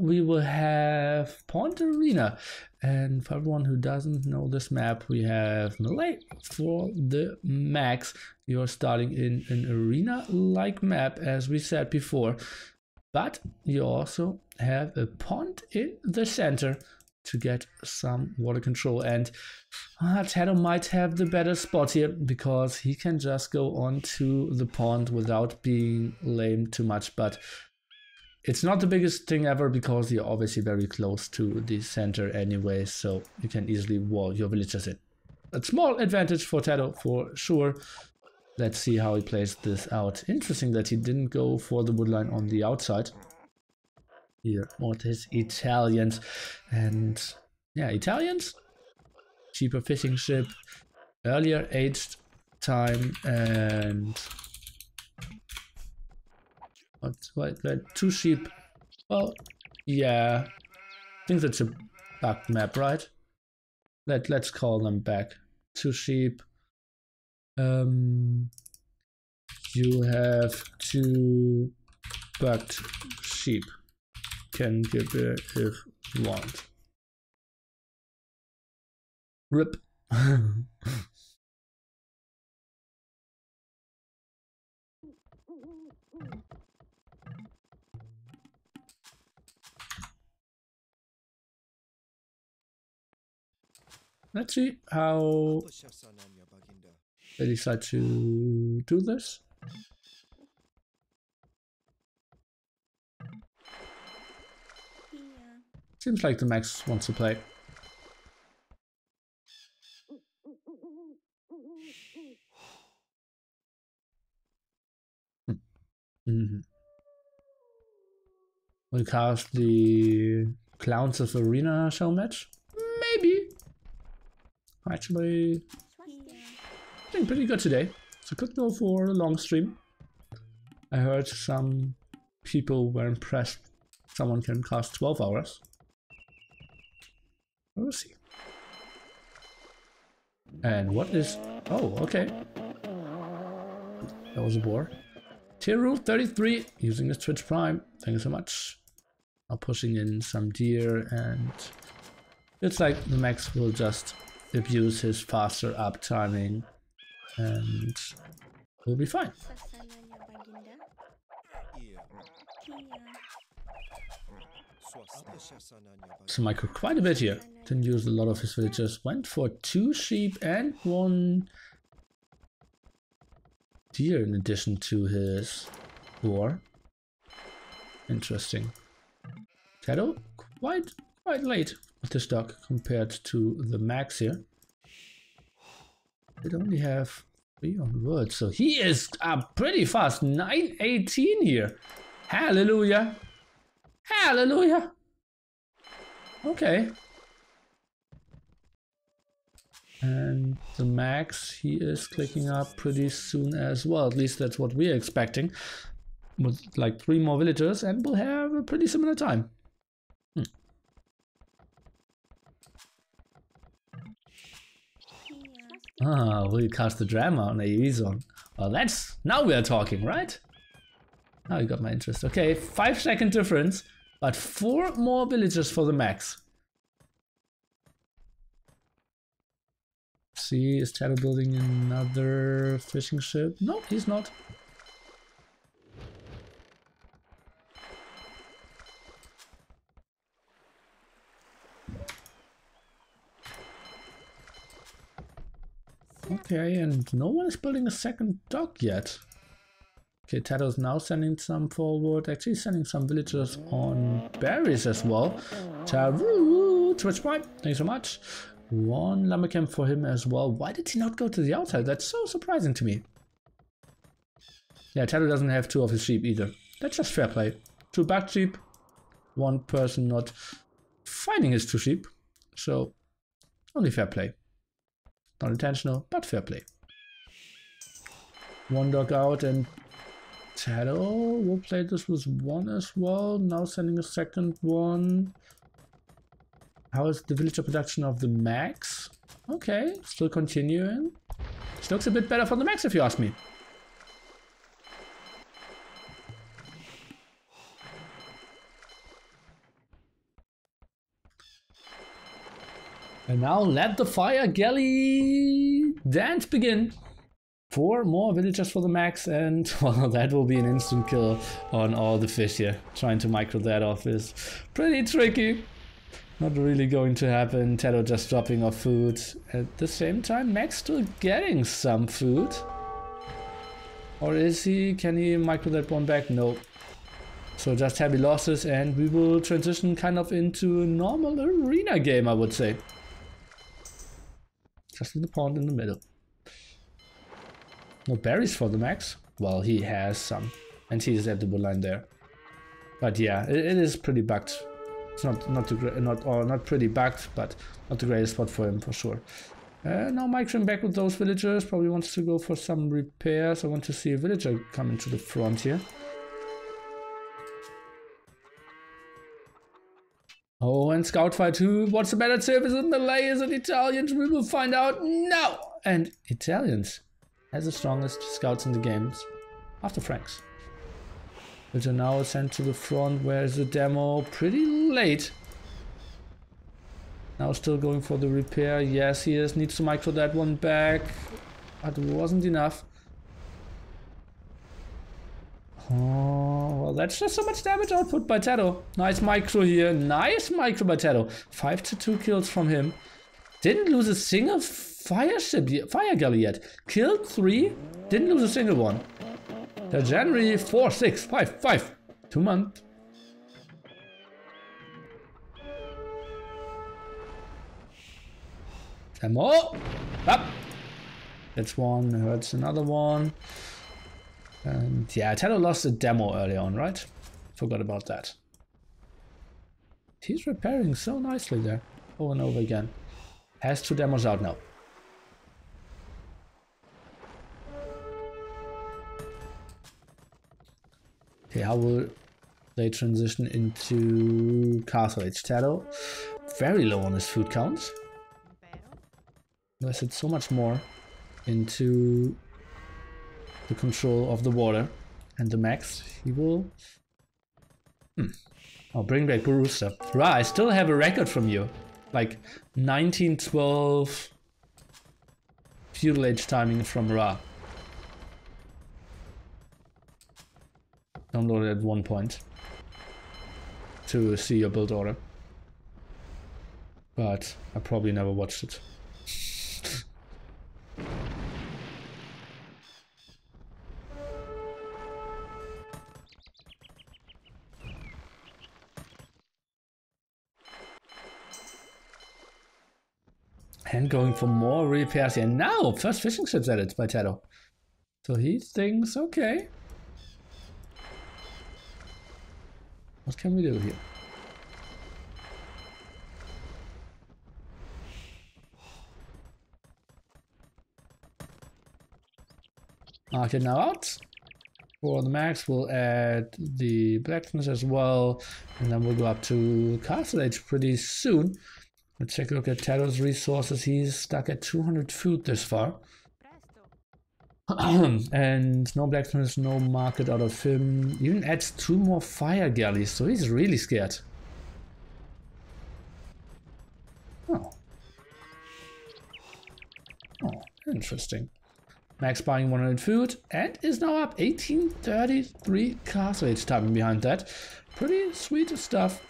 we will have Pond Arena. And for everyone who doesn't know this map, we have melee for the max. You're starting in an arena-like map, as we said before. But you also have a pond in the center to get some water control. And TaToH might have the better spot here, because he can just go onto the pond without being lame too much. But it's not the biggest thing ever, because you're obviously very close to the center anyway, so you can easily wall your villagers in. A small advantage for TaToH for sure. Let's see how he plays this out. Interesting that he didn't go for the woodline on the outside. Here, with his Italians. And yeah, Italians, cheaper fishing ship, earlier aged time, and what, 2 sheep. Well, yeah, I think that's a bugged map, right? Let's call them back. 2 sheep. You have 2 bugged sheep. Can give it if you want. RIP. Let's see how they decide to do this. Seems like TheMax wants to play. We'll cast the Clowns of Arena show match? Maybe. Actually, doing pretty good today. So could go for a long stream. I heard some people were impressed someone can cast 12 hours. We'll see. And what is... Oh, okay. That was a boar. Tier rule 33, using the Twitch Prime. Thank you so much. Now pushing in some deer, and it's like TheMax will just abuse his faster up timing and we'll be fine. So Michael quite a bit here. Didn't use a lot of his villagers. Went for 2 sheep and 1 deer in addition to his boar. Interesting. TaToH quite late with this dog compared to TheMax here. They only have 3 on wood, so he is up pretty fast. 918 here. Hallelujah. Hallelujah. Okay. And TheMax, he is clicking up pretty soon as well. At least that's what we're expecting. With like 3 more villagers, and we'll have a pretty similar time. Ah, we cast the drama on AoE zone. Well, that's... now we are talking, right? Now you got my interest. Okay, 5-second difference, but 4 more villagers for TheMax. See, is TaToH building another fishing ship? No, he's not. Okay, and no one is building a second dock yet. Okay, TaToH is now sending some forward, actually sending some villagers on berries as well. TaToH, Twitch Prime, thank you so much. 1 lumber camp for him as well. Why did he not go to the outside? That's so surprising to me. Yeah, TaToH doesn't have 2 of his sheep either. That's just fair play. 2 back sheep, 1 person not finding his 2 sheep. So, only fair play. Not intentional, but fair play. 1 dog out, and TaToH will play this with 1 as well. Now sending a second one. How is the villager production of TheMax? Okay, still continuing. This looks a bit better for TheMax if you ask me. And now let the fire galley dance begin. 4 more villagers for the max, and well, that will be an instant kill on all the fish here. Trying to micro that off is pretty tricky. Not really going to happen. TaToH just dropping off food. At the same time, Max still getting some food. Or is he? Can he micro that one back? No. So just heavy losses, and we will transition kind of into a normal arena game, I would say. Just in the pond in the middle. No berries for the max. Well, he has some, and he's at the wood line there. But yeah, it is pretty bugged. It's not pretty bugged, but not the greatest spot for him for sure. Now microing back with those villagers. Probably wants to go for some repairs. I want to see a villager coming to the front here. Oh, and scout fight who? What's the better tip? Is it Malay? Is it Italians? We will find out. No! And Italians has the strongest scouts in the games after Franks. Which are now sent to the front. Where's the demo? Pretty late. Now still going for the repair. Yes, he is. Needs to micro that one back. But it wasn't enough. Oh, well, that's just so much damage output by TaToH. Nice micro here. Nice micro by TaToH. 5 to 2 kills from him. Didn't lose a single fire galley yet. Killed 3. Didn't lose a single one. January 4, 6, 5, 5. 2 months. Demo. Up. That's one. Hurts another one. And yeah, TaToH lost a demo early on, right? Forgot about that. He's repairing so nicely there. Over and over again. Has 2 demos out now. Okay, how will they transition into Castle Age? TaToH very low on his food count. Invested so much more into the control of the water and the max. He will I'll bring back Rooster. Ra, I still have a record from you. Like 1912 feudal age timing from Ra. Downloaded at one point to see your build order. But I probably never watched it. And going for more repairs here. Now, first fishing ships added by TaToH. So he thinks, okay. What can we do here? Market now out. For the max, we'll add the blacksmith as well. And then we'll go up to Castle Age pretty soon. Let's take a look at TaToH's resources. He's stuck at 200 food this far. And no blacksmiths, no market out of him. Even adds 2 more fire galleys, so he's really scared. Oh. Oh, interesting. Max buying 100 food and is now up 1833 Castle Age timing behind that. Pretty sweet stuff.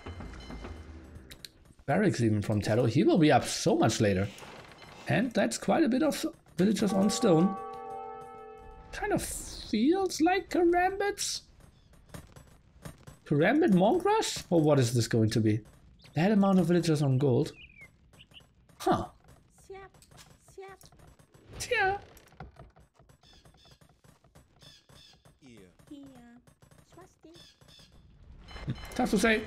Barracks even from TaToH. He will be up so much later. And that's quite a bit of villagers on stone. Kind of feels like Karambits. Karambit Monk Rush? Or what is this going to be? That amount of villagers on gold? Huh. Yeah. Tough to say.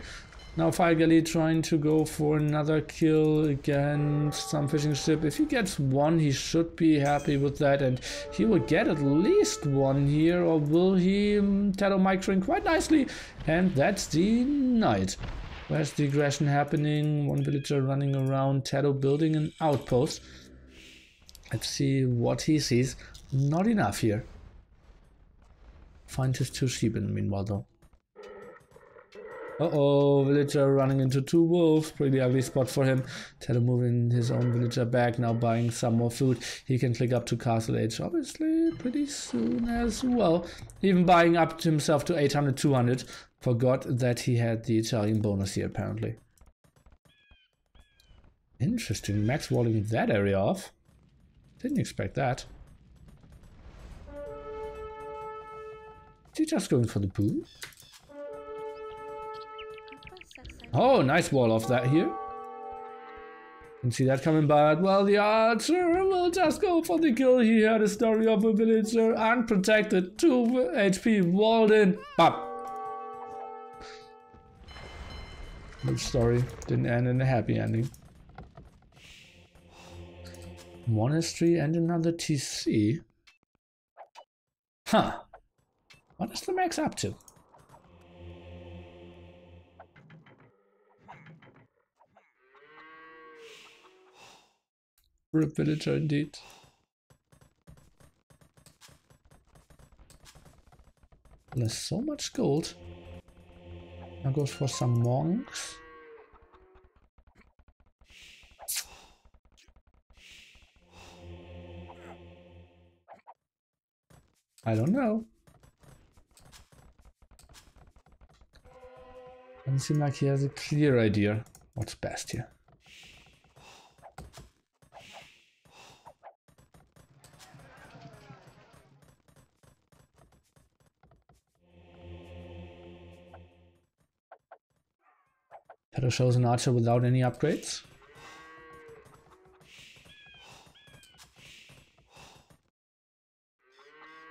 Now Fire Galley trying to go for another kill against some fishing ship. If he gets 1, he should be happy with that, and he will get at least 1 here, or will he? TaToH microing quite nicely, and that's the night. Where's the aggression happening? 1 villager running around, TaToH building an outpost. Let's see what he sees. Not enough here. Find his 2 sheep in the meanwhile though. Uh-oh, villager running into 2 wolves. Pretty ugly spot for him. TaToH moving his own villager back, now buying some more food. He can click up to Castle Age, obviously, pretty soon as well. Even buying up to himself to 800, 200. Forgot that he had the Italian bonus here, apparently. Interesting, max walling that area off. Didn't expect that. Is he just going for the boom? Oh, nice wall off that here. Can see that coming by. Well, the archer will just go for the kill. He had a story of a villager unprotected. 2 HP walled in. Bop. Good story. Didn't end in a happy ending. Monastery and another TC. Huh. What is the max up to? Rip villager indeed. There's so much gold. Now goes for some monks. I don't know. Doesn't seem like he has a clear idea what's best here. TaToH shows an archer without any upgrades.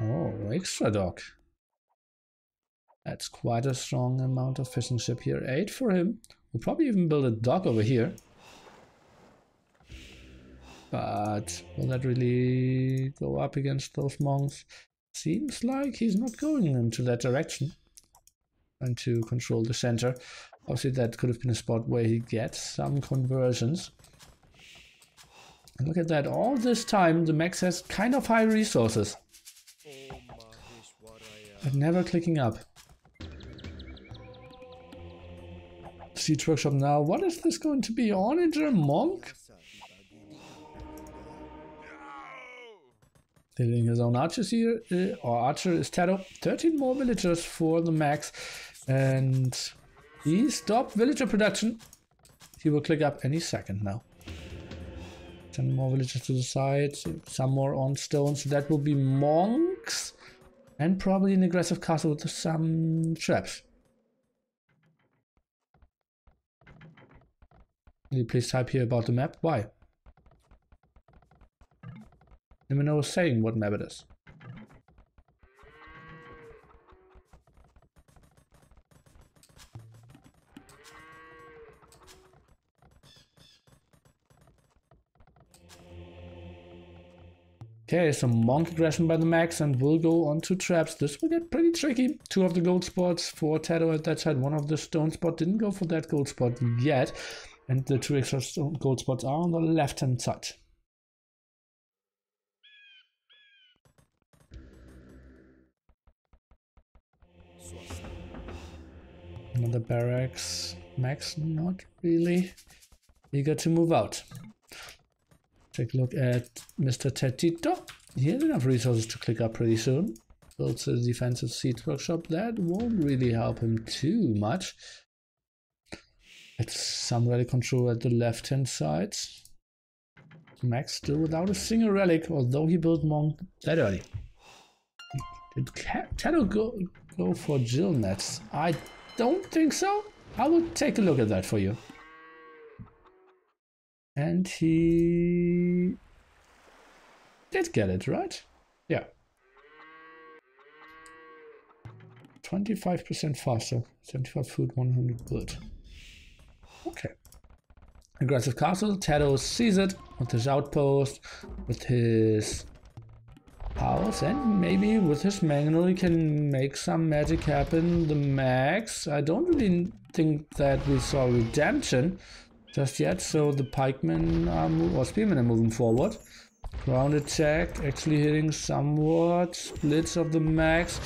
Oh, extra dog. That's quite a strong amount of fishing ship here. 8 for him. We'll probably even build a dock over here. But will that really go up against those monks? Seems like he's not going into that direction. Trying to control the center. Obviously that could have been a spot where he gets some conversions. And look at that, all this time the max has kind of high resources. But never clicking up. Siege workshop now. What is this going to be? Onager monk? Building his own archers here. Or archer is TaToH. 13 more villagers for the max. And he stopped villager production. He will click up any second now. 10 more villagers to the side. Some more on stone. So that will be monks. And probably an aggressive castle with some traps. Will you please type here about the map? Why? Let me know saying what map it is. Okay, some monk aggression by the max and we'll go on to traps. This will get pretty tricky. 2 of the gold spots for TaToH at that side. 1 of the stone spot didn't go for that gold spot yet. And the 2 extra gold spots are on the left hand side. Another barracks. Max not really eager to move out. Take a look at Mr. TaToH. He has enough resources to click up pretty soon. Builds a defensive siege workshop. That won't really help him too much. It's some relic control at the left hand side. Max still without a single relic, although he built monk that early. Did TaToH go for Jill nets? I don't think so. I will take a look at that for you. And he did get it, right? Yeah. 25% faster. 75 food, 100 wood. Okay. Aggressive castle. TaToH sees it with his outpost, with his house, and maybe with his manual he can make some magic happen. The max. I don't really think that we saw redemption just yet, so the pikemen or spearmen are moving forward. Ground attack actually hitting somewhat. Splits of the max.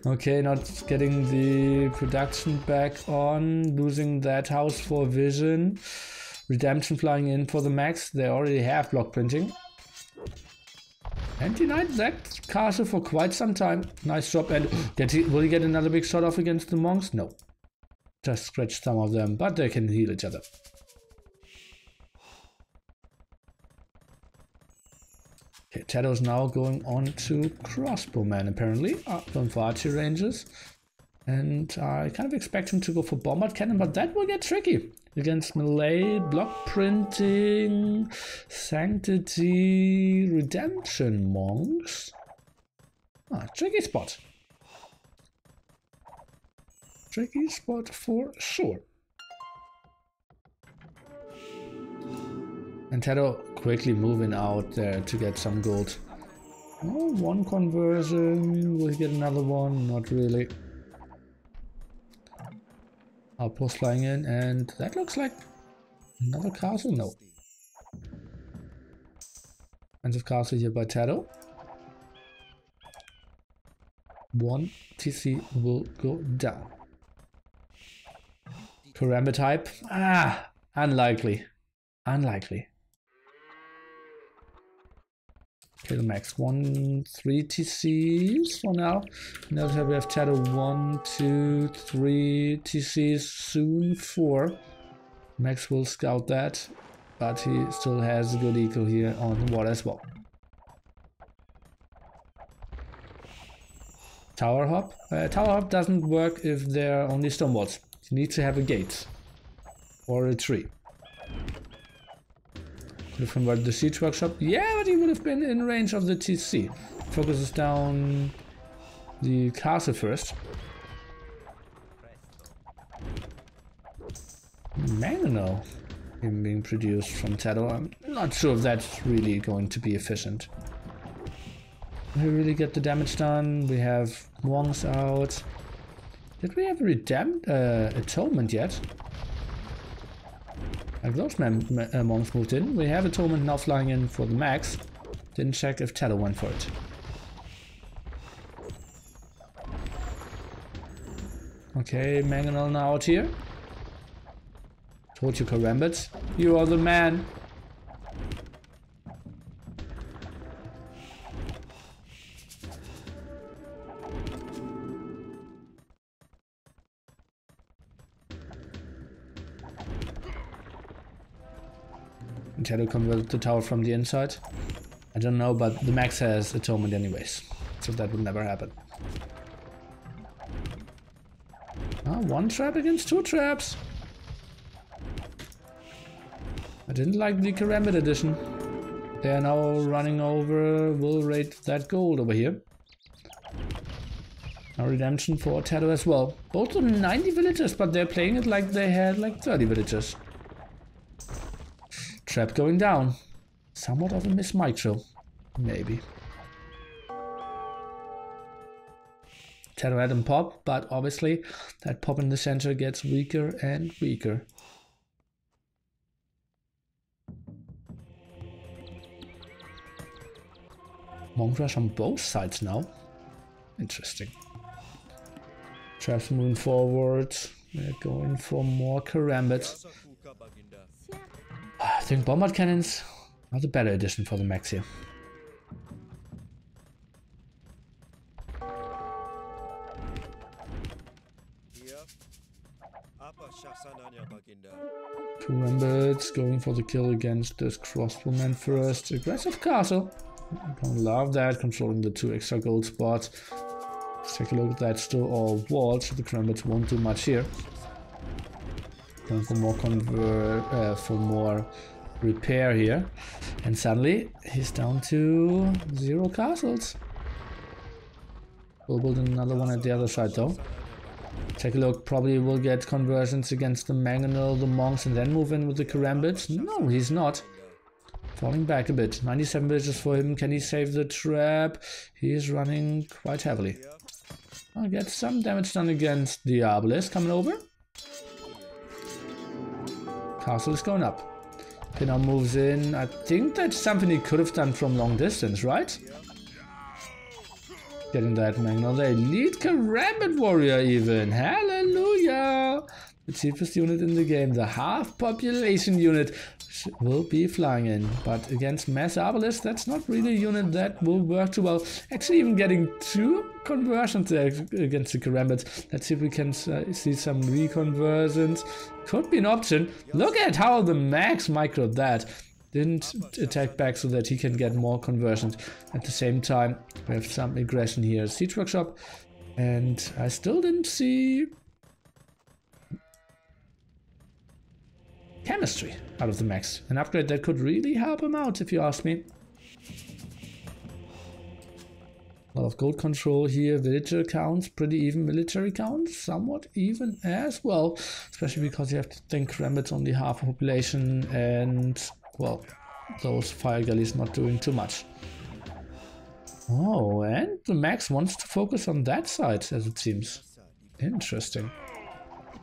Okay, not getting the production back on, losing that house for vision. Redemption flying in for the max. They already have block printing. And denied that castle for quite some time. Nice job. And will he get another big shot off against the monks? No. Just scratch some of them, but they can heal each other. Okay, TaToH's now going on to crossbowman apparently. Going for archery ranges. And I kind of expect him to go for bombard cannon, but that will get tricky. Against melee, block printing, sanctity, redemption monks. Tricky spot. Tricky spot for sure. And TaToH quickly moving out there to get some gold. Oh, one conversion. Will he get another one? Not really. Outpost flying in, and that looks like another castle. No. Expensive castle here by TaToH. One TC will go down. Karambit type. Unlikely. Unlikely. Okay, the max 3 TCs for now. Now we have TaToH 1, 2, 3 TCs, soon 4. Max will scout that, but he still has a good eco here on the water as well. Tower hop. Tower hop doesn't work if there are only stone walls. You need to have a gate or a tree. Could have converted the siege workshop. Yeah, but he would have been in range of the TC. Focuses down the castle first. Mangonel being produced from TaToH. I'm not sure if that's really going to be efficient. We really get the damage done. We have monks out. Did we have a atonement yet? Like those monks moved in. We have atonement now flying in for the max. Didn't check if TaToH went for it. Okay, Mangonel now out here. Told you, Karambit. You are the man. TaToH converted the tower from the inside. I don't know, but the max has atonement anyways, so that would never happen. One trap against 2 traps. I didn't like the Karambit edition. They are now running over. We'll raid that gold over here. Now redemption for TaToH as well. Both of them 90 villagers, but they're playing it like they had like 30 villagers. Trap going down. Somewhat of a miss micro. Maybe. TaToH had him pop, but obviously that pop in the center gets weaker and weaker. Monk rush on both sides now. Interesting. Traps moving forward. We're going for more Karambit. I think bombard cannons are the better addition for the max here. Karambit going for the kill against this crossbowman first. Aggressive castle. I love that, controlling the 2 extra gold spots. Let's take a look at that, still all walls, so the Karambits won't do much here. Going for more repair here, and suddenly he's down to 0 castles. We'll build another one at the other side though. Take a look, probably will get conversions against the Mangonel, the monks, and then move in with the Karambits. No, he's not. Falling back a bit. 97 villages for him. Can he save the trap? He is running quite heavily. I'll get some damage done against the Obelisk coming over. Castle is going up. Pinner moves in. I think that's something he could have done from long distance, right? getting that Magna. The elite Karambit warrior even. Hallelujah! The cheapest unit in the game, the half population unit, will be flying in. But against Mass Arbalest, that's not really a unit that will work too well. Actually, even getting 2 conversions there against the Karambits. Let's see if we can see some reconversions. Could be an option. Look at how the Max microed that. Didn't attack back so that he can get more conversions. At the same time, we have some aggression here. Siege Workshop. And I still didn't see chemistry out of the Max. An upgrade that could really help him out, if you ask me. A lot of gold control here, villager counts, pretty even military counts, somewhat even as well. Especially because you have to think Karambit's only half a population and, well, those fire galleys not doing too much. Oh, and the Max wants to focus on that side, as it seems. Interesting.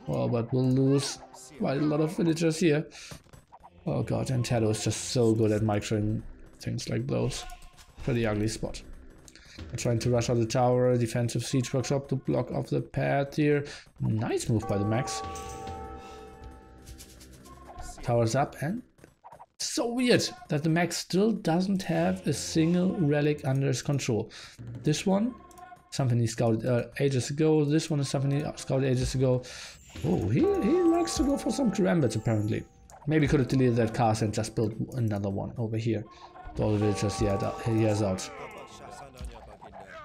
Well, but we'll lose quite a lot of villagers here. Oh god, and TaToH is just so good at microing things like those. Pretty ugly spot. They're trying to rush out the tower, defensive siege workshop to block off the path here. Nice move by the Max. Tower's up, and so weird that the Max still doesn't have a single relic under his control. This one, something he scouted ages ago. This one is something he scouted ages ago. Oh, he likes to go for some Karambits apparently. Maybe could have deleted that castle and just built another one over here. All the villagers he has out.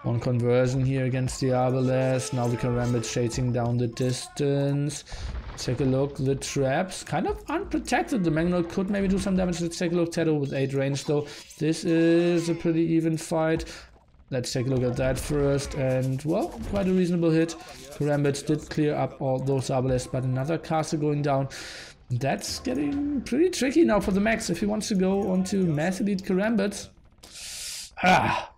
One conversion here against the Arbalest. Now the Karambit chasing down the distance. Take a look, the traps, kind of unprotected. The Magna could maybe do some damage. Let's take a look. TaToH with 8 range though. This is a pretty even fight. Let's take a look at that first, and well, quite a reasonable hit. Karambit did clear up all those Arbalests, but another castle going down. That's getting pretty tricky now for the Max if he wants to go on to Mass Elite Karambit. Ah!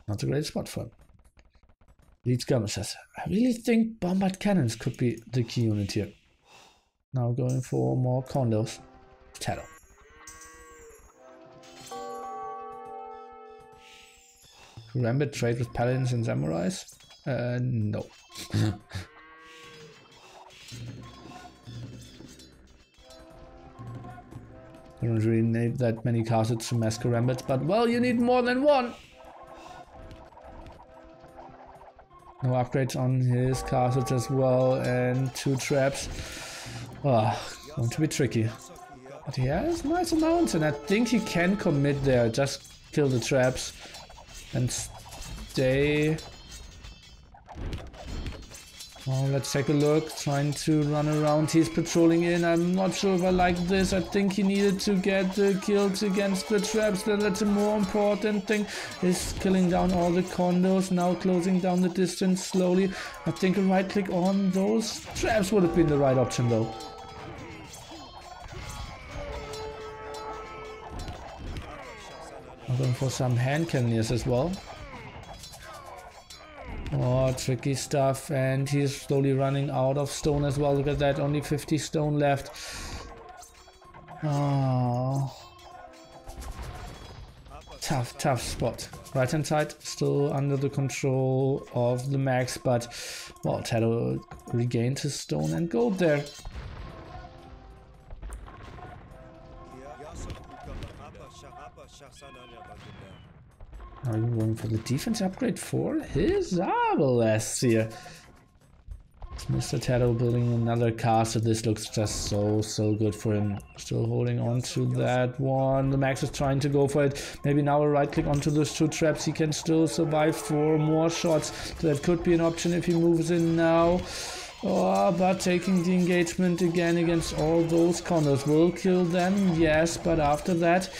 Not a great spot for him. Elite skirmishers. I really think bombard cannons could be the key unit here. Now going for more condos. TaToH. Karambit trade with paladins and samurais? No. You don't really need that many castles to mass Karambits, but well, you need more than one! No upgrades on his castles as well, and 2 traps. Oh, going to be tricky. But he has nice amounts, and I think he can commit there. Just kill the traps and stay. Oh, let's take a look. Trying to run around. He's patrolling in. I'm not sure if I like this. I think he needed to get the kills against the traps. That's a more important thing. Is killing down all the condos. Now closing down the distance slowly. I think a right click on those traps would have been the right option though. I'm going for some hand cannoneers as well. Oh, tricky stuff, and he's slowly running out of stone as well. Look at that, only 50 stone left. Oh. Tough spot. Right hand side still under the control of the Max, but well, TaToH regained his stone and gold there. Now you're going for the defense upgrade for his Arbalest here. It's Mr. TaToH building another castle. This looks just so good for him. Still holding on to that one. The Max is trying to go for it. Maybe now a right click onto those 2 traps. He can still survive 4 more shots. So that could be an option if he moves in now. Oh, but taking the engagement again against all those condos will kill them. Yes, but after that,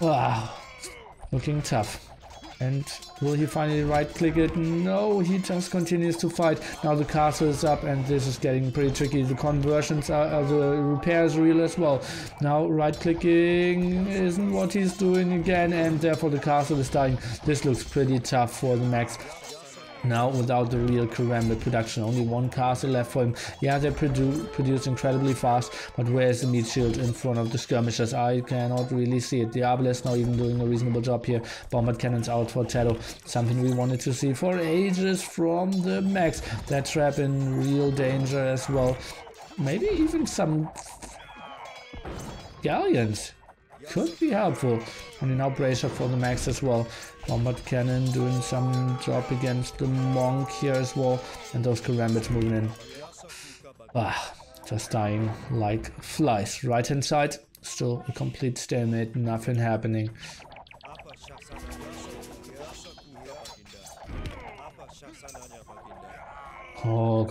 wow, looking tough. And will he finally right click it? No, he just continues to fight. Now the castle is up and this is getting pretty tricky. The conversions are, the repairs real as well. Now right clicking isn't what he's doing again, and therefore the castle is dying. This looks pretty tough for the Max. now without the real Karambit production. Only one castle left for him. Yeah, they produce incredibly fast, but where's the meat shield in front of the skirmishers? I cannot really see it. Diablo is now even doing a reasonable job here. Bombard cannons out for TaToH. Something we wanted to see for ages from the Max. That trap in real danger as well. Maybe even some galleons could be helpful. And now Bracer for the Max as well. Bombard cannon doing some job against the monk here as well. And those Karambits moving in. Just dying like flies. Right hand side, still a complete stalemate, nothing happening. Oh,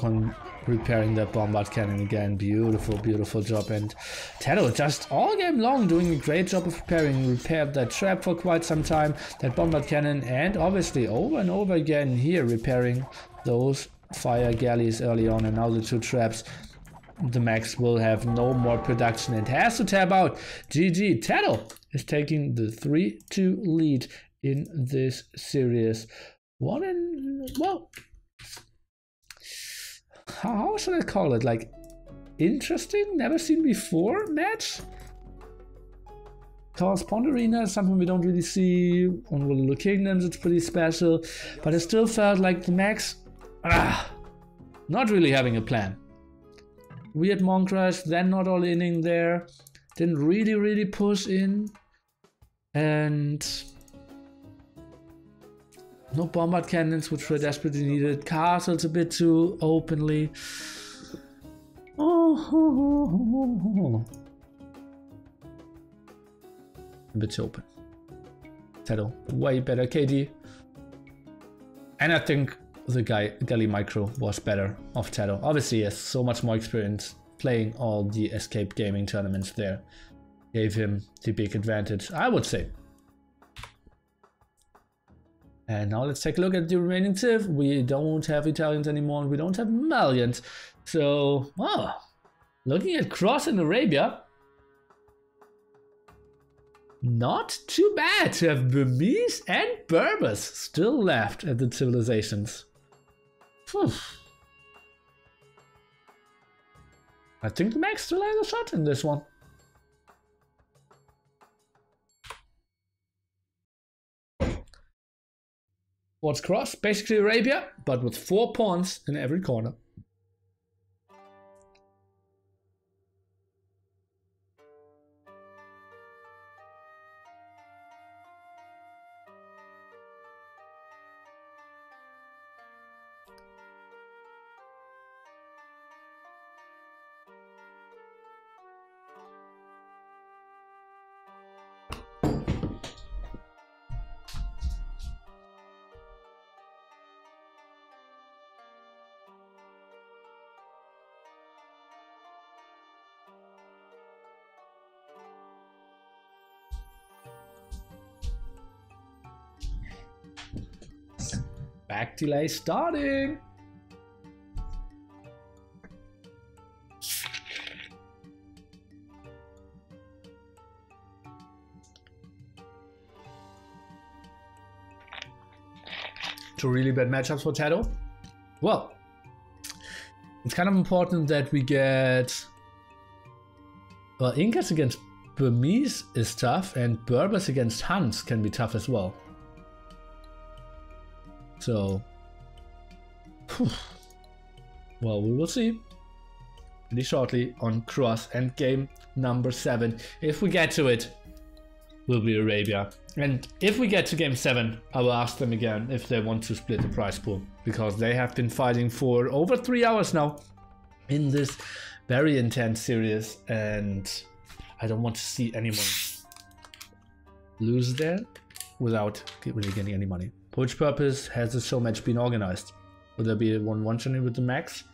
repairing that bombard cannon again. Beautiful, beautiful job. And TaToH just all game long doing a great job of repaired that trap for quite some time, that bombard cannon, and obviously over and over again here repairing those fire galleys early on. And now the two traps. The Max will have no more production and has to tap out. GG. TaToH is taking the 3-2 lead in this series. Well, how should I call it? Like, interesting, never seen before match? Because Pond Arena is something we don't really see on Little Kingdoms. It's pretty special, but it still felt like the Max, not really having a plan. Weird Monk Rush, then not all inning there. Didn't really push in. And no bombard cannons, which were desperately needed. Castles a bit too openly. A bit too open. TaToH, way better KD. And I think the Galley Micro was better of TaToH. Obviously, he has so much more experience playing all the Escape Gaming tournaments there. Gave him the big advantage, I would say. And now let's take a look at the remaining Civ. We don't have Italians anymore, and we don't have Malians. So, looking at Cross in Arabia, not too bad to have Burmese and Berbers still left at the civilizations. I think the Max still has a shot in this one. What's Cross? Basically Arabia, but with 4 pawns in every corner. Back delay starting. Two really bad matchups for TaToH. Well, it's kind of important that we get... Well, Incas against Burmese is tough, and Berbers against Huns can be tough as well. So, well, we will see pretty shortly on Cross, and game number 7. If we get to it, will be Arabia. And if we get to game 7, I will ask them again if they want to split the prize pool, because they have been fighting for over 3 hours now in this very intense series, and I don't want to see anyone lose there without really getting any money. For which purpose has this show match been organized? Will there be a 1-1 tournament with the Max?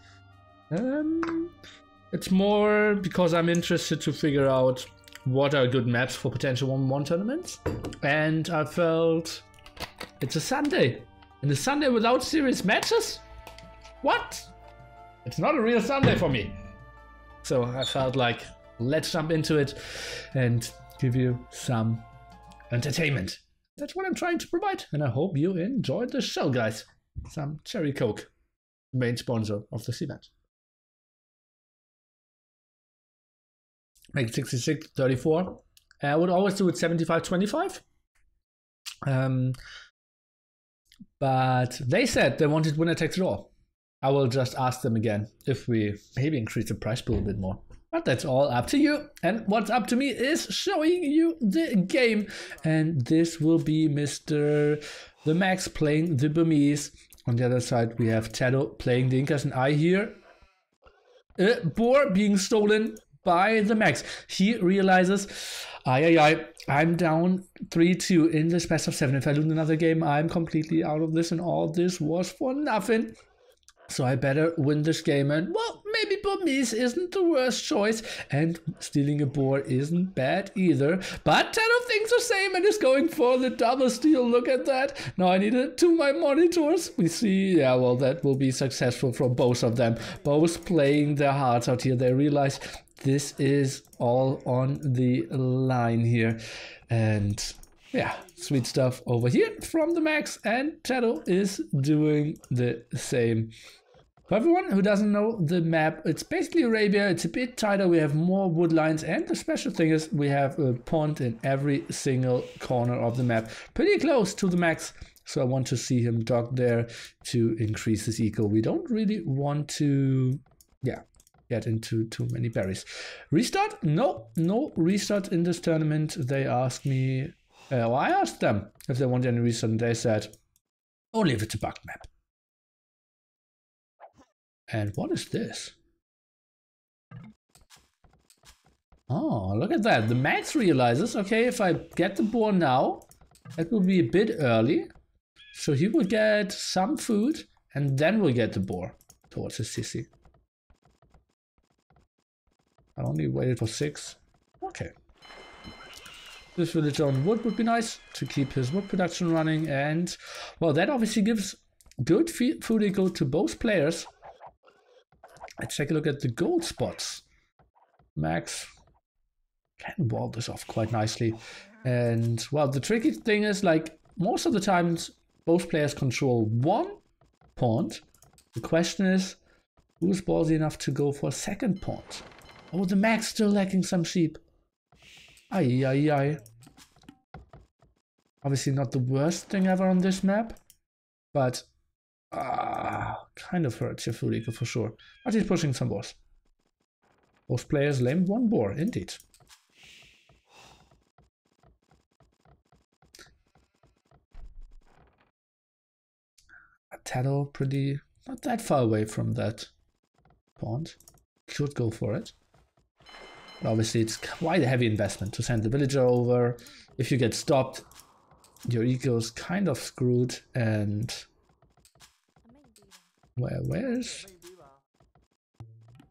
It's more because I'm interested to figure out what are good maps for potential 1-1 tournaments. And I felt it's a Sunday. And a Sunday without serious matches? What? It's not a real Sunday for me. So I felt like, let's jump into it and give you some entertainment. That's what I'm trying to provide, and I hope you enjoyed the show, guys. some cherry coke, main sponsor of this event. Make it 66-34. I would always do it 75-25. But they said they wanted winner takes it all. I will just ask them again if we maybe increase the price pool a bit more. But that's all up to you. And what's up to me is showing you the game. And this will be Mr. TheMax playing the Burmese. On the other side, we have TaToH playing the Incas. And I hear a boar being stolen by TheMax. He realizes, I'm down 3-2 in this best of 7. If I lose another game, I'm completely out of this, and all this was for nothing. So I better win this game, and well, maybe Burmese isn't the worst choice, and stealing a boar isn't bad either. But TaToH thinks the same and is going for the double steal. Look at that. Now I need it to my monitors. We see, yeah, well, that will be successful for both of them. Both playing their hearts out here. They realize this is all on the line here. And yeah, sweet stuff over here from TheMax, and TaToH is doing the same. For everyone who doesn't know the map, it's basically Arabia. It's a bit tighter. We have more wood lines, and the special thing is we have a pond in every single corner of the map. Pretty close to TheMax, so I want to see him dock there to increase his eco. We don't really want to, yeah, get into too many berries. Restart? No restart in this tournament. They asked me, well, I asked them if they want any restart, and they said, only if it's a bugged map. And what is this? Oh, look at that. TheMax realizes, okay, if I get the boar now, that will be a bit early. So he will get some food, and then we'll get the boar towards his sissy. I only waited for 6. Okay. This village on wood would be nice to keep his wood production running. And, well, that obviously gives good food eco to both players. Let's take a look at the gold spots. Max can wall this off quite nicely. And, well, the tricky thing is, like, most of the times, both players control one pond. The question is, who's ballsy enough to go for a second pond? Oh, TheMax still lacking some sheep. Ay. Obviously not the worst thing ever on this map, but kind of hurts your food eco for sure. But he's pushing some boars. Both players lamed one boar, indeed. TaToH pretty not that far away from that pond. Could go for it. But obviously it's quite a heavy investment to send the villager over. If you get stopped, your eco's kind of screwed. And where's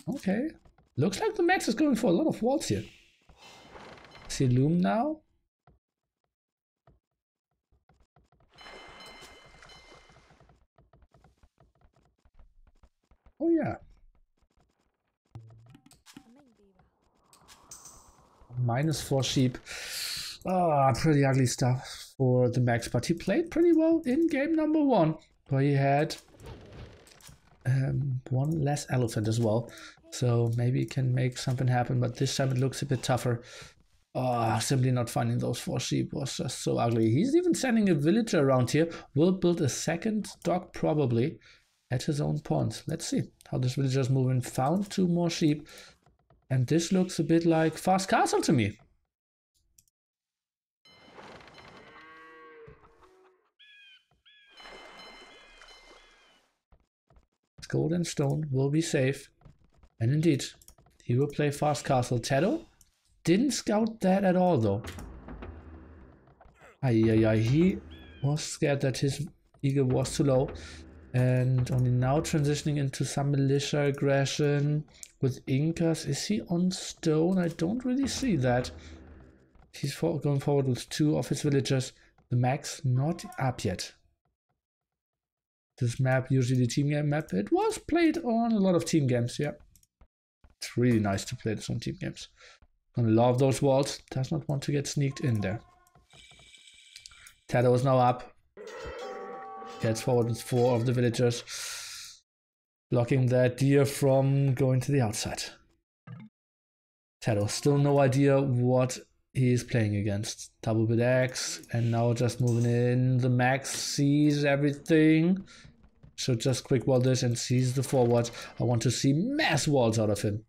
okay, looks like TheMax is going for a lot of walls here. See loom now. Oh yeah, -4 sheep. Pretty ugly stuff for TheMax, but he played pretty well in game number 1, where he had one less elephant as well. So maybe he can make something happen, but this time it looks a bit tougher. Simply not finding those 4 sheep was just so ugly. He's even sending a villager around here. Will build a second dock probably at his own pond. Let's see how this villager's moving. Found 2 more sheep. And this looks a bit like Fast Castle to me. Gold and stone will be safe. And indeed, he will play Fast Castle. TaToH didn't scout that at all though. He was scared that his eagle was too low. And only now transitioning into some militia aggression with Incas. Is he on stone? I don't really see that. He's going forward with 2 of his villagers. TheMax not up yet. This map, usually the team game map, it was played on a lot of team games, yeah. It's really nice to play this on team games. Gonna love those walls. Does not want to get sneaked in there. TaToH is now up. Gets forward with 4 of the villagers, blocking that deer from going to the outside. TaToH, still no idea what he is playing against. Double bit X, and now just moving in. The Max sees everything. Should just quick wall this and sees the forward. I want to see mass walls out of him.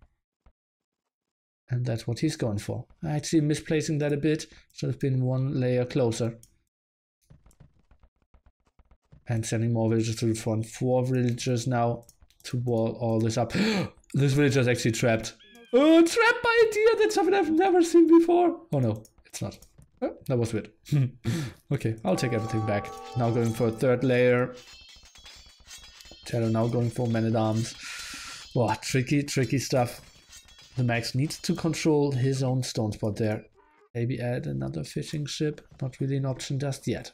And that's what he's going for. Actually misplacing that a bit. Should have been 1 layer closer. And sending more villagers to the front. 4 villagers now to wall all this up. This villager is actually trapped. Oh, trapped by a deer! That's something I've never seen before. Oh no, it's not. Oh, that was weird. Okay, I'll take everything back. Now going for a 3rd layer. TaToH now going for man-at-arms. Wow, tricky stuff. TheMax needs to control his own stone spot there. Maybe add another fishing ship. Not really an option just yet.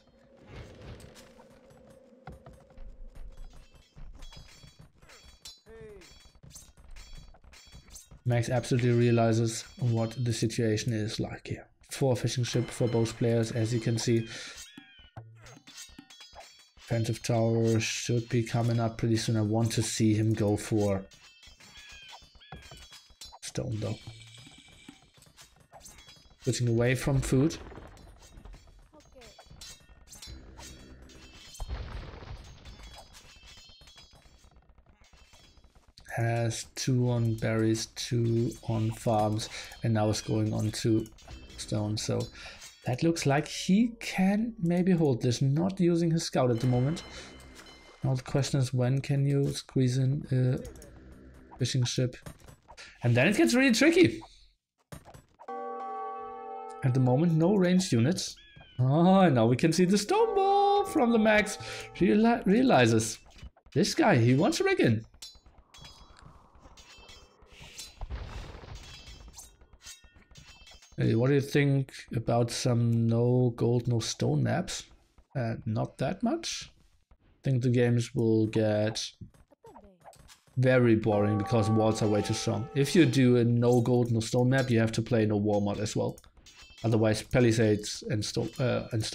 Max absolutely realizes what the situation is like here. 4 fishing ship for both players, as you can see. Defensive tower should be coming up pretty soon. I want to see him go for stone though. Switching away from food. Has 2 on berries, 2 on farms, and now is going on to stone. So that looks like he can maybe hold this, not using his scout at the moment. Now the question is, when can you squeeze in a fishing ship? And then it gets really tricky. At the moment, no ranged units. Oh, and now we can see the stone ball from TheMax. Realizes this guy, he wants to rig in. Hey, what do you think about some no gold, no stone maps? Not that much. I think the games will get very boring because walls are way too strong. If you do a no gold, no stone map, you have to play no wall mod as well. Otherwise, palisades and stone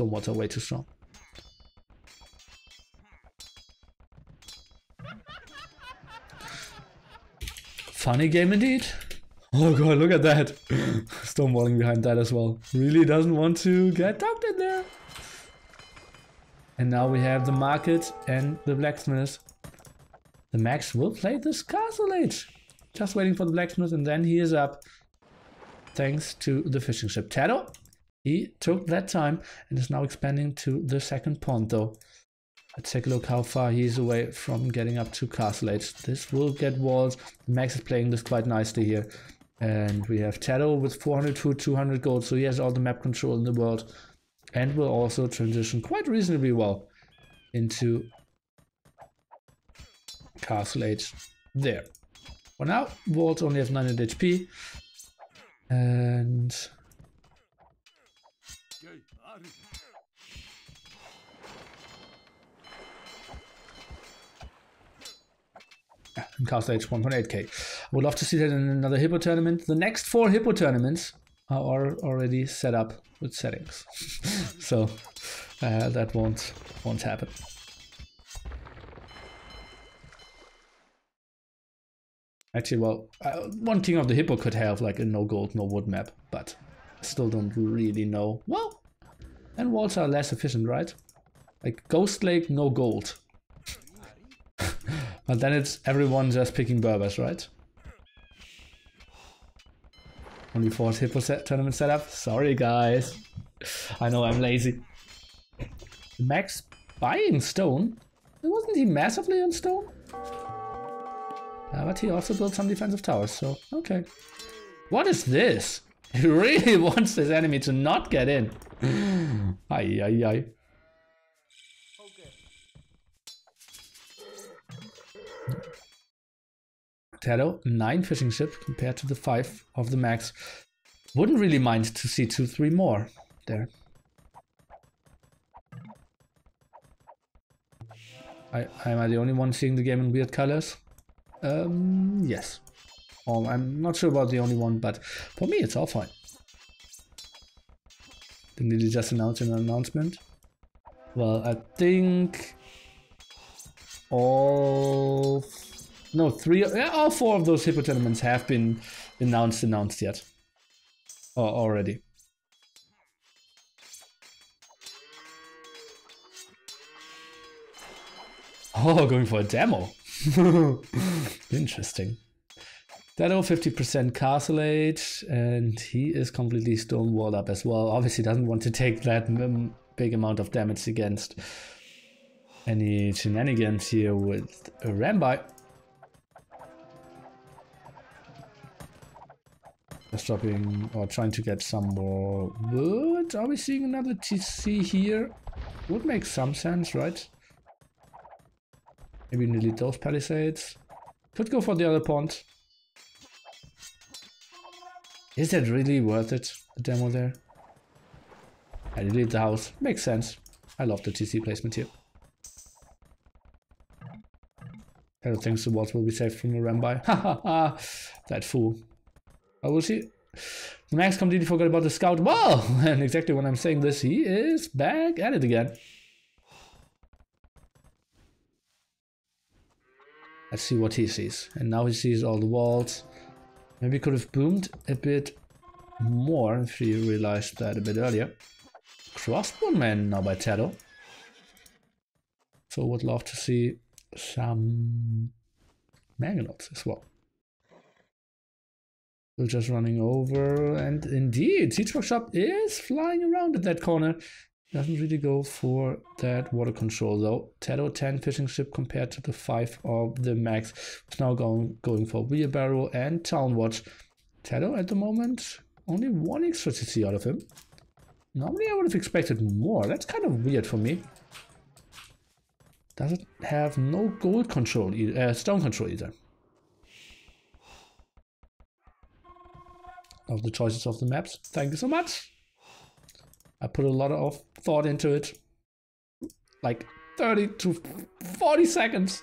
walls are way too strong. Funny game indeed. Oh god, look at that. Stonewalling behind that as well. Really doesn't want to get tucked in there. And now we have the market and the blacksmith. TheMax will play this castle age. Just waiting for the blacksmith, and then he is up. Thanks to the fishing ship. TaToH, he took that time and is now expanding to the 2nd pond though. Let's take a look how far he's away from getting up to castle age. This will get walls. TheMax is playing this quite nicely here. And we have TaToH with 400 food, 200 gold, so he has all the map control in the world. And will also transition quite reasonably well into castle age there. For now, walls only have 900 HP. And in castle age 1.8k. I would love to see that in another hippo tournament. The next 4 hippo tournaments are already set up with settings. So that won't happen. Actually, well, one king of the hippo could have like a no gold, no wood map, but I still don't really know. Well, and walls are less efficient, right? Like Ghost Lake, no gold. But then it's everyone just picking Berbers, right? Only 4 hippo tournament setup? Sorry guys. I know I'm lazy. Max buying stone? Wasn't he massively on stone? But he also built some defensive towers, so okay. What is this? He really wants his enemy to not get in. Ay, ay, ay. TaToH, 9 fishing ship compared to the 5 of TheMax. Wouldn't really mind to see 2-3 more there. Am I the only one seeing the game in weird colors? Yes. I'm not sure about the only one, but for me it's all fine. Did he just announce an announcement? Well, I think all... No, all 4 of those Hippo tournaments have been announced yet. Or already. Oh, going for a demo. Interesting. TaToH 50% castle age, and he is completely stonewalled up as well. Obviously doesn't want to take that big amount of damage against any shenanigans here with a Rambai. Stopping or trying to get some more wood. Are we seeing another TC here? Would make some sense, right? Maybe delete those palisades. Could go for the other pond. Is that really worth it? The demo there? I delete the house. Makes sense. I love the TC placement here. I don't think the walls will be safe from the Rambai. Ha ha ha! That fool. I will see. TheMax completely forgot about the scout. Well, and exactly when I'm saying this, he is back at it again. Let's see what he sees. And now he sees all the walls. Maybe could have boomed a bit more if he realized that a bit earlier. Crossbowman now by TaToH. So would love to see some Mangonauts as well. We're just running over, and indeed, Siege Workshop is flying around at that corner. Doesn't really go for that water control though. TaToH 10 fishing ship compared to the 5 of TheMax. It's now going for wheelbarrow and town watch. TaToH at the moment, only 1 extra CC out of him. Normally I would have expected more. That's kind of weird for me. Doesn't have no gold control, stone control either. Of the choices of the maps. Thank you so much. I put a lot of thought into it. Like 30 to 40 seconds.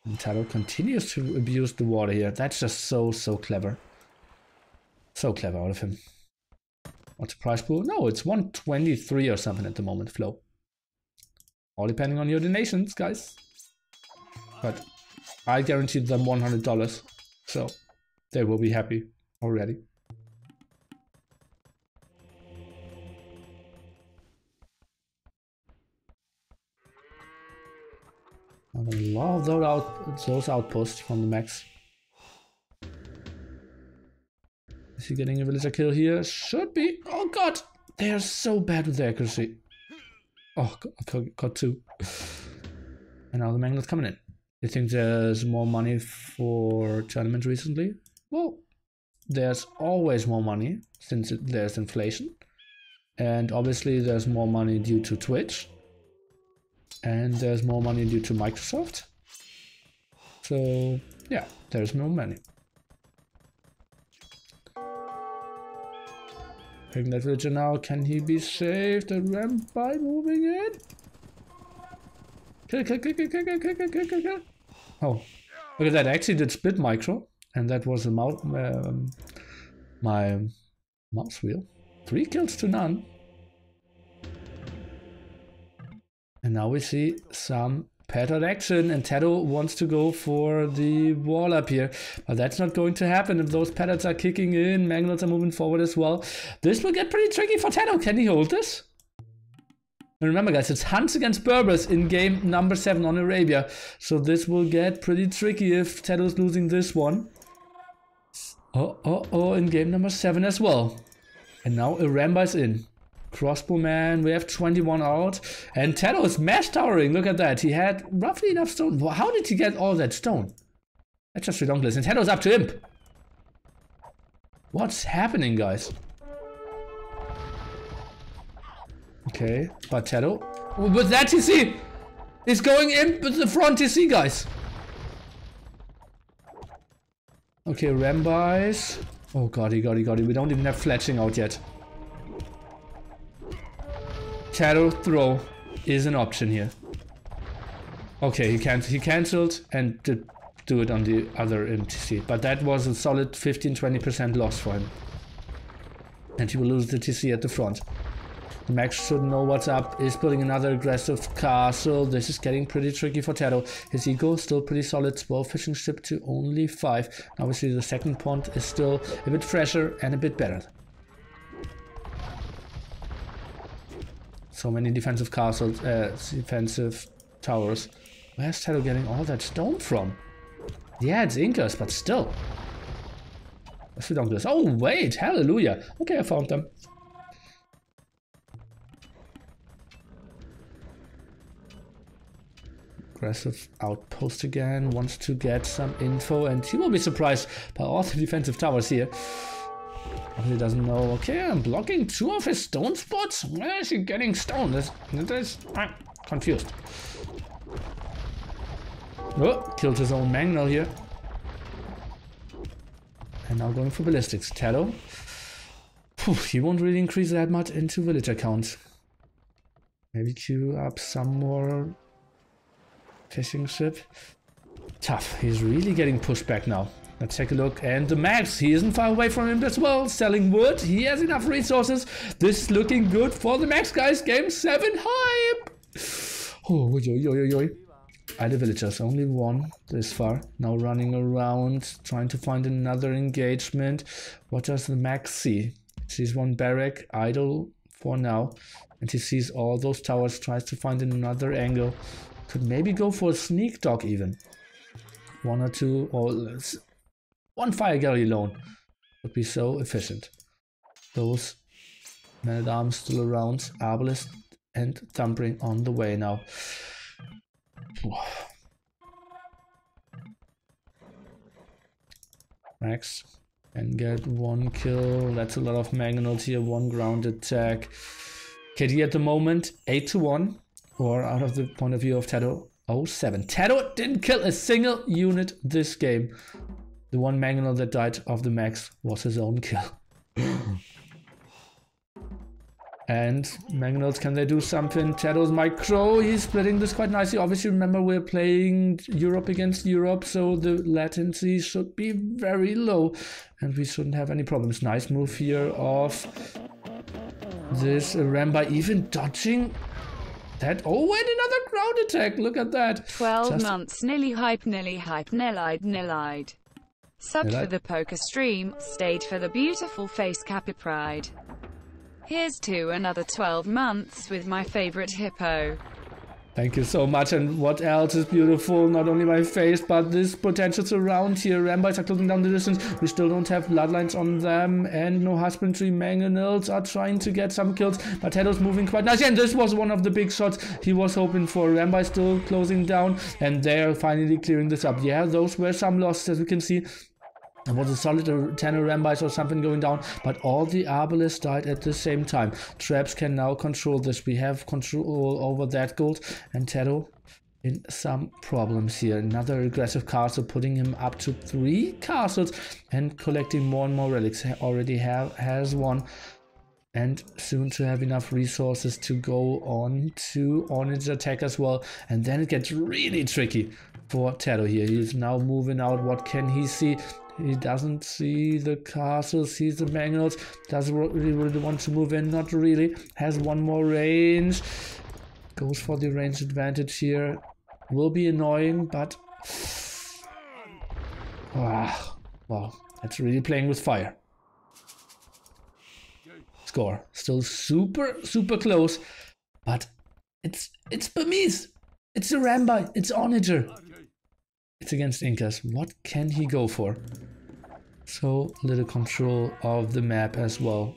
And TaToH continues to abuse the water here. That's just so clever. So clever out of him. What's the price pool? No, it's 123 or something at the moment, Flo. All depending on your donations, guys. But I guaranteed them $100, so they will be happy already. I love those outposts from TheMax. Is he getting a villager kill here? Should be. Oh god! They are so bad with the accuracy. Oh, got 2. And now the Mangonauts coming in. You think there's more money for tournament recently? Well, there's always more money since there's inflation. And obviously there's more money due to Twitch. And there's more money due to Microsoft. So, yeah, there's more money. Taking that villager now, can he be saved? The ramp by moving in? Kill. Oh, look at that, I actually did split micro, and that was my mouse wheel. 3 kills to none. And now we see some pattern action, and TaToH wants to go for the wall up here. But that's not going to happen if those patterns are kicking in. Mangonauts are moving forward as well. This will get pretty tricky for TaToH. Can he hold this? And remember guys, it's Hunts against Berbers in game number 7 on Arabia. So this will get pretty tricky if TaToH's losing this one. Oh, in game number 7 as well. And now Arambai's in. Crossbowman, we have 21 out, and TaToH is mass towering. Look at that, he had roughly enough stone. How did he get all that stone? That's just ridiculous. And TaToH's up to Imp. What's happening, guys? Okay, but TaToH with that TC is going Imp with the front TC, guys. Okay, Rambais. Oh god, he got it. We don't even have fletching out yet. TaToH throw is an option here. Okay, he cancelled and did do it on the other MTC, but that was a solid 15-20% loss for him. and he will lose the TC at the front. The Max should know what's up, is building another aggressive castle. This is getting pretty tricky for TaToH. His eco still pretty solid, 12 fishing ship to only 5. Obviously the second pond is still a bit fresher and a bit better. So many defensive castles, defensive towers. Where's TaToH getting all that stone from? Yeah, it's Incas, but still. Let's do this. Oh wait, hallelujah. Okay, I found them. Aggressive outpost again, wants to get some info, and he will be surprised by all the defensive towers here. He doesn't know. Okay, I'm blocking 2 of his stone spots. Where is he getting stone? I'm confused. Oh, killed his own mangnal here. And now going for ballistics. TaToH. He won't really increase that much into villager count. Maybe queue up some more fishing ship. Tough. He's really getting pushed back now. Let's take a look. And the Max, he isn't far away from him as well. Selling wood. He has enough resources. This is looking good for the Max, guys. Game 7 hype. Oh, yo. Idle villagers, only 1 this far. Now running around, trying to find another engagement. What does the Max see? Sees 1 barrack, idle for now. And he sees all those towers, tries to find another angle. Could maybe go for a sneak dog even. 1 or 2, or 1 fire gallery alone would be so efficient. Those men-at-arms still around, Arbalest and Thumbring on the way now. Max can get 1 kill. That's a lot of mangonels here. 1 ground attack. KD at the moment 8-1, or out of the point of view of TaToH, 0-7. TaToH didn't kill a single unit this game. The 1 mangonel that died of the Max was his own kill. And mangonels, can they do something? TaToH's micro, he's splitting this quite nicely. Obviously, remember we're playing Europe against Europe, so the latency should be very low and we shouldn't have any problems. Nice move here of this Rambai, even dodging that. Oh, and another ground attack, look at that. 12 months, nearly hype, nillide. Subbed for the poker stream, stayed for the beautiful face Kappa pride. Here's to another 12 months with my favorite hippo. Thank you so much. And what else is beautiful? Not only my face, but this potential surround here. Rambites are closing down the distance. We still don't have bloodlines on them, and no husbandry. Mangonels are trying to get some kills, but TaToH's moving quite nicely. And this was one of the big shots he was hoping for. Rambai still closing down, and they're finally clearing this up. Yeah, those were some losses, as we can see. There was a solid 10 Rambis or something going down, but all the Arbalists died at the same time. Traps can now control this. We have control over that gold, and TaToH in some problems here. Another aggressive castle, putting him up to 3 castles and collecting more and more relics. Already has 1, and soon to have enough resources to go on to Ornage attack as well. And then it gets really tricky for TaToH here. He's now moving out. What can he see? He doesn't see the castle, sees the mangonels, doesn't really want to move in, not really. Has 1 more range, goes for the range advantage here. Will be annoying, but wow, that's really playing with fire. Score still super close, but it's Burmese, it's a Rambai, it's Onager. It's against Incas. What can he go for? So little control of the map as well.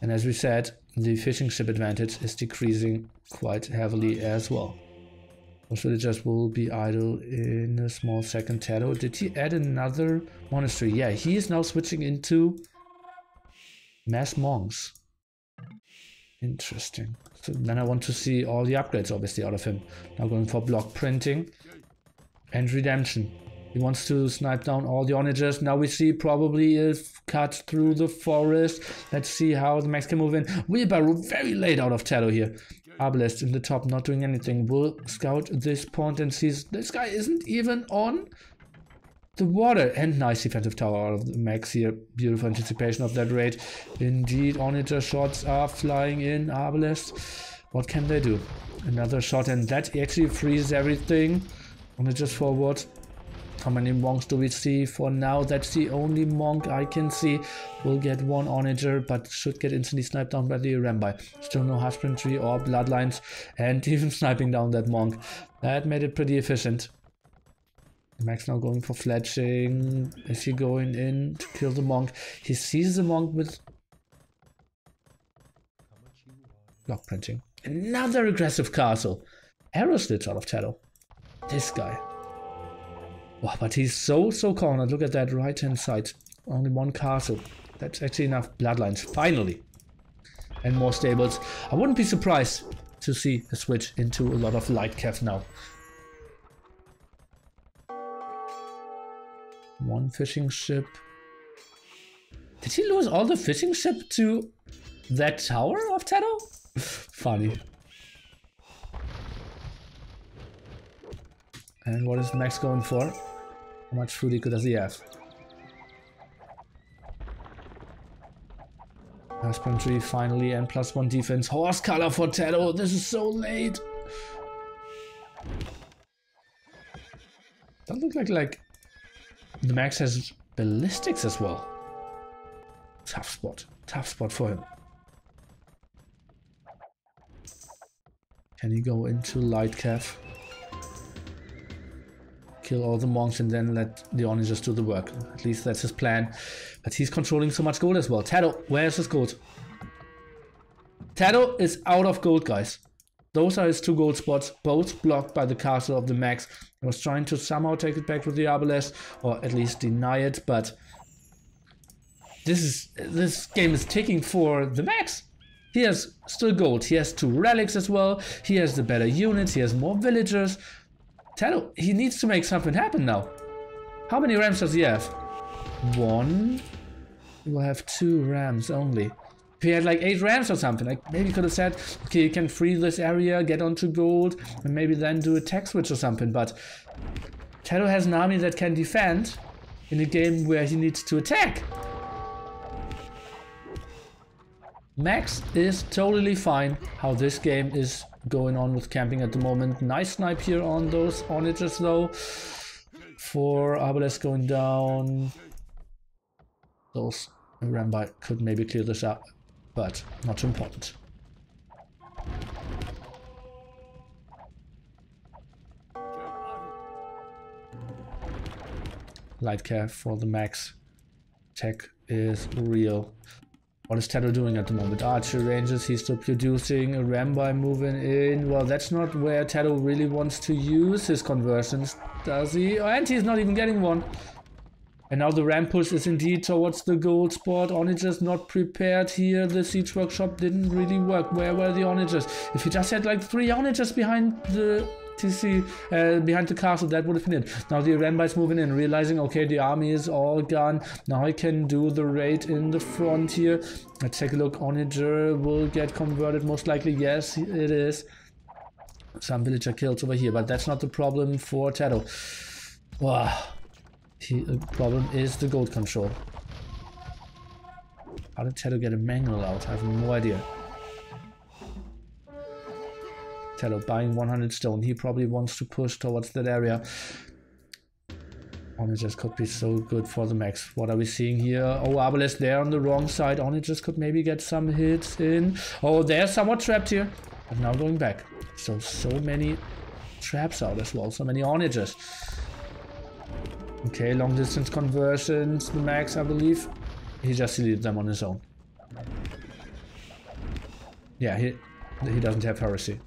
And as we said, the fishing ship advantage is decreasing quite heavily as well. Most villagers will be idle in a small second. TaToH, did he add another monastery? Yeah, he is now switching into mass monks. Interesting. So then I want to see all the upgrades obviously out of him. Now going for block printing and redemption. He wants to snipe down all the onagers. Now we see probably a cut through the forest. Let's see how the Max can move in. Wheelbarrow very late out of TaToH here. Arbalest in the top, not doing anything. Will scout this point and sees this guy isn't even on the water. And nice defensive tower out of the Max here. Beautiful anticipation of that raid. Indeed, Onager shots are flying in. Arbalest, what can they do? Another shot, and that actually frees everything. Onager's forward. How many monks do we see? For now, that's the only monk I can see. We'll get one Onager, but should get instantly sniped down by the Rambai. Still no husbandry or bloodlines, and even sniping down that monk. That made it pretty efficient. Max now going for fletching. Is he going in to kill the monk? He sees the monk with block printing. Another aggressive castle. Arrow slits out of TaToH. This guy. Wow, but he's so cornered. Look at that right hand side. Only one castle. That's actually enough bloodlines. Finally. And more stables. I wouldn't be surprised to see a switch into a lot of light cav now. One fishing ship. Did he lose all the fishing ship to that tower of TaToH? Funny. And what is Max going for? How much food does he have? Husbandry finally, and +1 defense. Horse color for TaToH. This is so late. Doesn't look like the Max has ballistics as well. Tough spot for him. Can he go into light cav? Kill all the monks and then let the Onagers do the work. At least that's his plan. But he's controlling so much gold as well. TaToH, where's his gold? TaToH is out of gold, guys. Those are his 2 gold spots, both blocked by the castle of the Max. He was trying to somehow take it back with the Arbalest, or at least deny it, but this game is ticking for the Max. He has still gold. He has 2 relics as well. He has the better units. He has more villagers. TaToH, he needs to make something happen now. How many rams does he have? 1. He will have 2 rams only. If he had like 8 rams or something, like maybe could have said, okay, you can free this area, get onto gold, and maybe then do a tech switch or something. But TaToH has an army that can defend in a game where he needs to attack. Max is totally fine how this game is going on with camping at the moment. Nice snipe here on those Onagers though. For Arbalest going down. Those Rambai could maybe clear this up, but not too important. Light cav for the Max. Tech is real. What is TaToH doing at the moment? Archery ranges, he's still producing. A Rambai moving in. Well, that's not where TaToH really wants to use his conversions, does he? Oh, and he's not even getting one. And now the ram push is indeed towards the gold spot. Onagers not prepared here. The siege workshop didn't really work. Where were the Onagers? If he just had like 3 Onagers behind the TC, behind the castle, that would have been it. Now the Rambai's moving in, realizing, okay, the army is all gone. Now I can do the raid in the front here. Let's take a look. Onager will get converted, most likely. Yes, it is. Some villager kills over here, but that's not the problem for TaToH. Wow. The problem is the gold control. How did TaToH get a manual out? I have no idea. TaToH buying 100 stone. He probably wants to push towards that area. Onagers could be so good for the Max. What are we seeing here? Oh, Arbalest there on the wrong side. Onagers could maybe get some hits in. Oh, they're somewhat trapped here. But now going back. So many traps out as well. So many Onagers. Okay, long distance conversions. The Max, I believe. He just deleted them on his own. Yeah, he doesn't have heresy.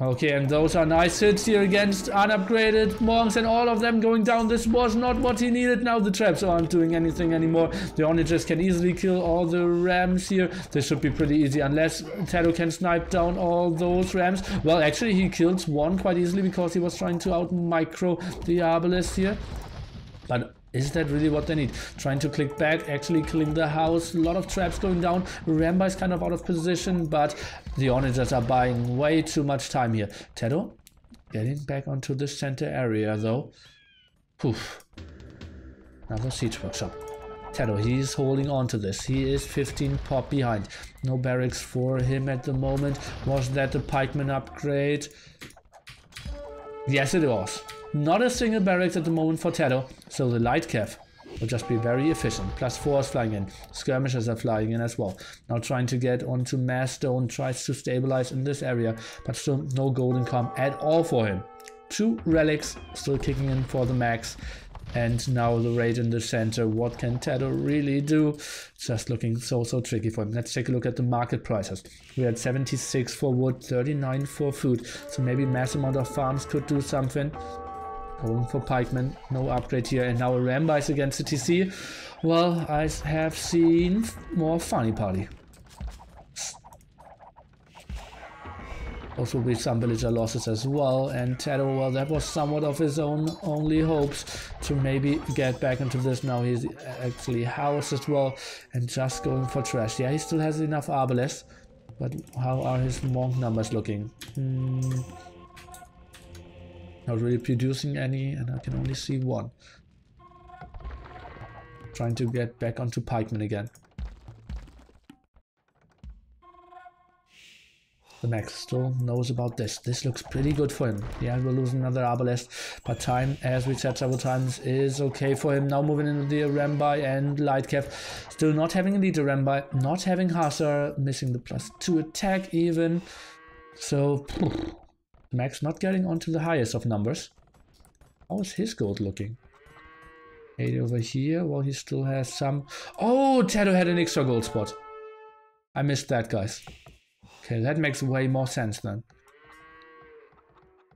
Okay, and those are nice hits here against unupgraded monks, and all of them going down. This was not what he needed. Now the traps aren't doing anything anymore. The Onagers can easily kill all the rams here. This should be pretty easy, unless TaToH can snipe down all those rams. Well, actually, he kills one quite easily because he was trying to out-micro the Arbalest here. But is that really what they need? Trying to click back, actually killing the house. A lot of traps going down. Rambai is kind of out of position, but the Onagers are buying way too much time here. TaToH Getting back onto the center area though. Poof. Another siege workshop. TaToH, he's holding on to this. He is 15 pop behind. No barracks for him at the moment. Was that the pikeman upgrade? Yes, it was. Not a single barracks at the moment for TaToH, so the light cav will just be very efficient. +4 is flying in. Skirmishers are flying in as well. Now trying to get onto Mass Stone, tries to stabilize in this area, but still no golden come at all for him. 2 relics still kicking in for the max. And now the raid in the center. What can TaToH really do? Just looking so tricky for him. Let's take a look at the market prices. We had 76 for wood, 39 for food. So maybe mass amount of farms could do something. Going for pikemen, no upgrade here. And now a Rambice against the TC. Well, I have seen more funny party. Also will be some villager losses as well, and TaToH, well, that was somewhat of his own only hopes to maybe get back into this. Now he's actually housed as well and just going for trash. Yeah, he still has enough Arbalest, but how are his monk numbers looking? Not really producing any, and I can only see 1. Trying to get back onto pikemen again. TheMax still knows about this. This looks pretty good for him. Yeah, we'll lose another Arbalest, but time, as we said several times, is okay for him. Now moving into the Rambi and Light Cav. Still not having a leader Rambi, not having Hussar, missing the +2 attack even. So, TheMax not getting onto the highest of numbers. How is his gold looking? 8 over here. Well, he still has some. Oh, TaToH had an extra gold spot. I missed that, guys. Okay, that makes way more sense then.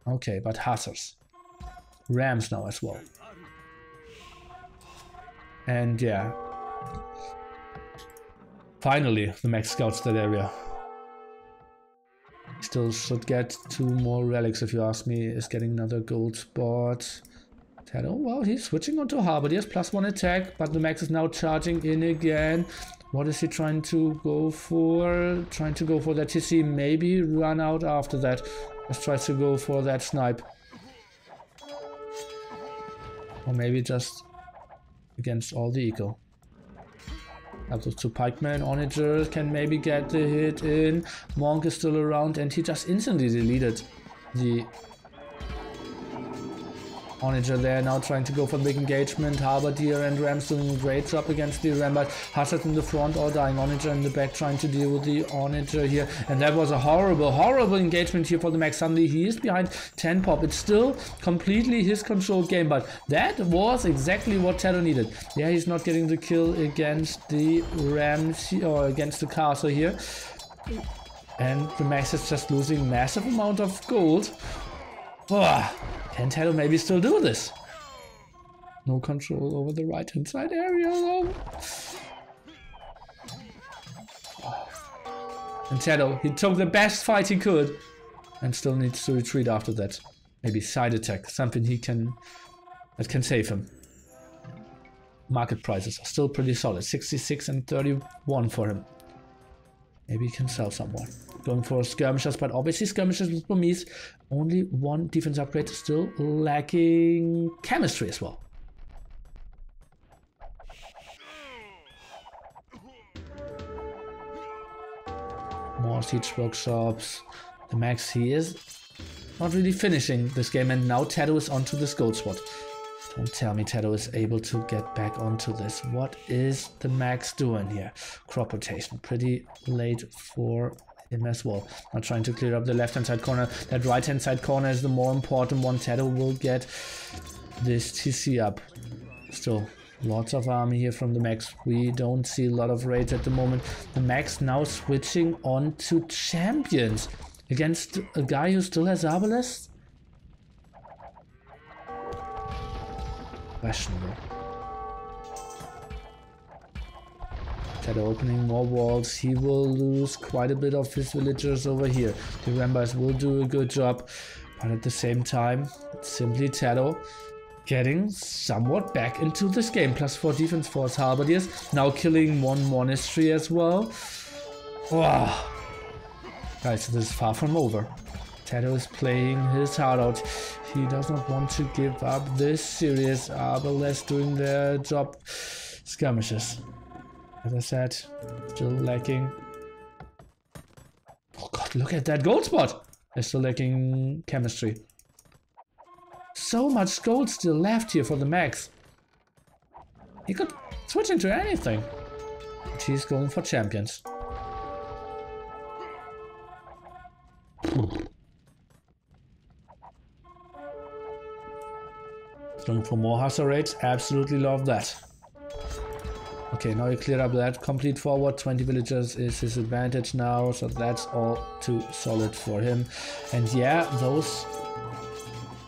Okay, but Hussars. Rams now as well. And yeah. Finally, TheMax scouts that area. Still should get 2 more relics if you ask me. Is getting another gold spot. TaToH, well, he's switching onto Halberdiers, +1 attack, but TheMax is now charging in again. What is he trying to go for? Trying to go for that TC, maybe run out after that. Just tries to go for that snipe. Or maybe just against all the eco. Up to pikemen, Onager can maybe get the hit in. Monk is still around and he just instantly deleted the Onager there, now trying to go for the big engagement. Halberdier and Rams doing a great job against the Rambat. Hussard in the front or dying. Onager in the back trying to deal with the Onager here. And that was a horrible engagement here for TheMax. Suddenly he is behind 10 pop. It's still completely his controlled game, but that was exactly what TaToH needed. Yeah, he's not getting the kill against the Rams or against the castle here. And TheMax is just losing massive amount of gold. Can TaToH maybe still do this? No control over the right hand side area though. And TaToH, he took the best fight he could and still needs to retreat after that. Maybe side attack, something that can save him. Market prices are still pretty solid, 66 and 31 for him. Maybe he can sell someone. Going for skirmishers, but obviously skirmishers with Burmese. Only 1 defense upgrade, still lacking chemistry as well. More siege workshops. TheMax, he is not really finishing this game, and now TaToH is onto this gold spot. Don't tell me TaToH is able to get back onto this. What is TheMax doing here? Crop rotation, pretty late for him as well. Now trying to clear up the left hand side corner. That right hand side corner is the more important one. TaToH will get this TC up. Still lots of army here from TheMax. We don't see a lot of raids at the moment. TheMax now switching on to champions against a guy who still has Arbalest. Questionable. TaToH opening more walls. He will lose quite a bit of his villagers over here. The Rambas will do a good job, but at the same time, it's simply TaToH getting somewhat back into this game. +4 defense for his Halberdiers. Now killing 1 monastery as well. Wow. Guys, this is far from over. TaToH is playing his heart out. He does not want to give up this series. Arbalest doing their job. Skirmishes, as I said, still lacking. Oh god, look at that gold spot! They're still lacking chemistry. So much gold still left here for the Max. He could switch into anything. But he's going for champions. Going for more hustle rates. Absolutely love that. Okay, now he cleared up that complete forward. 20 villagers is his advantage now, so that's all too solid for him. And yeah, those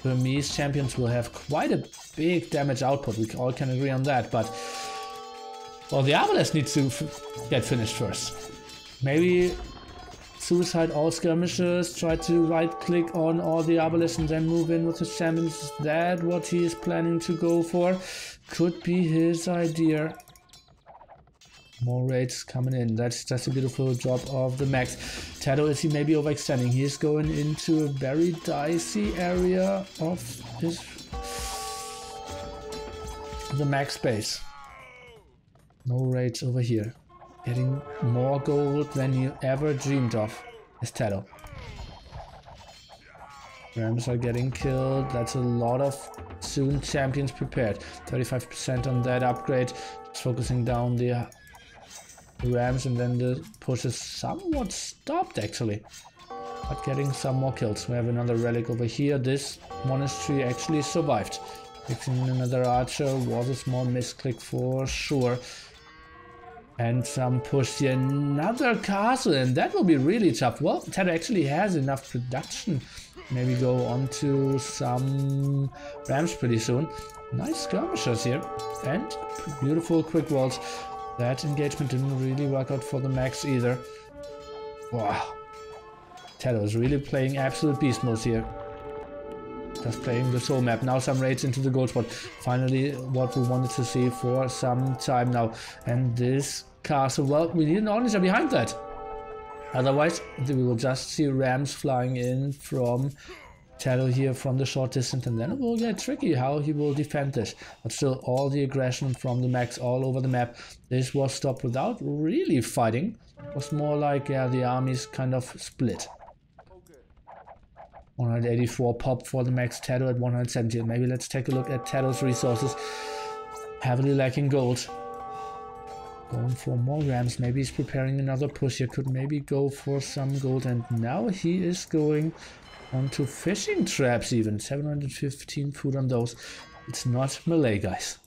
Burmese champions will have quite a big damage output. We all can agree on that, but well, the Arbalest needs to get finished first. Maybe suicide all skirmishers, try to right click on all the Arbalest and then move in with his champions. Is that what he is planning to go for? Could be his idea. More raids coming in. That's just a beautiful job of the Max. TaToH, is he maybe overextending? He is going into a very dicey area of the Max base. No raids over here. Getting more gold than you ever dreamed of is TaToH. Rams are getting killed. That's a lot of soon champions prepared. 35% on that upgrade. Just focusing down the Rams, and then the push is somewhat stopped actually. But getting some more kills. We have another relic over here. This monastery actually survived. Fixing another archer was a small misclick for sure. And some push here, another castle, and that will be really tough. Well, TaToH actually has enough production. Maybe go on to some Rams pretty soon. Nice skirmishers here, and beautiful quick walls. That engagement didn't really work out for the Max either. Wow. TaToH is really playing absolute beast mode here. Just playing the soul map. Now some raids into the gold spot. Finally, what we wanted to see for some time now. And this castle, well, we need an Onager behind that. Otherwise, we will just see Rams flying in from TaToH here from the short distance, and then it will get tricky how he will defend this. But still, all the aggression from the Max all over the map. This was stopped without really fighting. It was more like, yeah, the armies kind of split. 184 pop for the Max, TaToH at 170. Maybe let's take a look at TaToH's resources. Heavily lacking gold. Going for more Rams. Maybe he's preparing another push here. Could maybe go for some gold. And now he is going onto fishing traps even. 715 food on those. It's not melee, guys.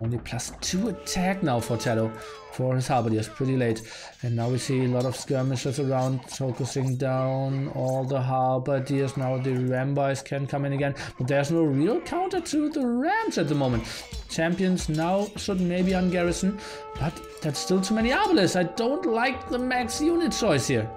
Only +2 attack now for TaToH for his halberdiers, pretty late. And now we see a lot of skirmishers around, focusing down all the halberdiers. Now the Rambis can come in again, but there's no real counter to the Rams at the moment. Champions now should maybe ungarrison, but that's still too many arbalists. I don't like the Max unit choice here.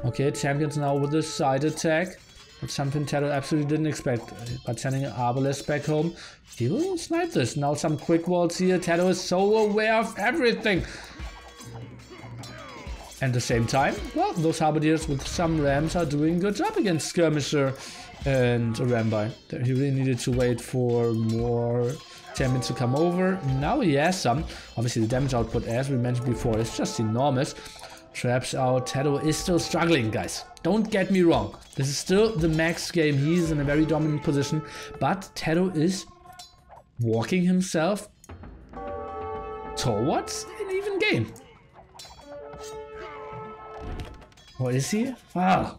Okay, champions now with a side attack. That's something TaToH absolutely didn't expect. But sending an Arbalest back home, he will snipe this. Now some quick walls here. TaToH is so aware of everything. And at the same time, well, those Halberdiers with some Rams are doing a good job against Skirmisher and a Rambi. He really needed to wait for more champions to come over. Now he has some. Obviously the damage output, as we mentioned before, is just enormous. Traps out. TaToH is still struggling, guys. Don't get me wrong. This is still the Max game. He's in a very dominant position. But TaToH is walking himself towards an even game. Or is he? Wow.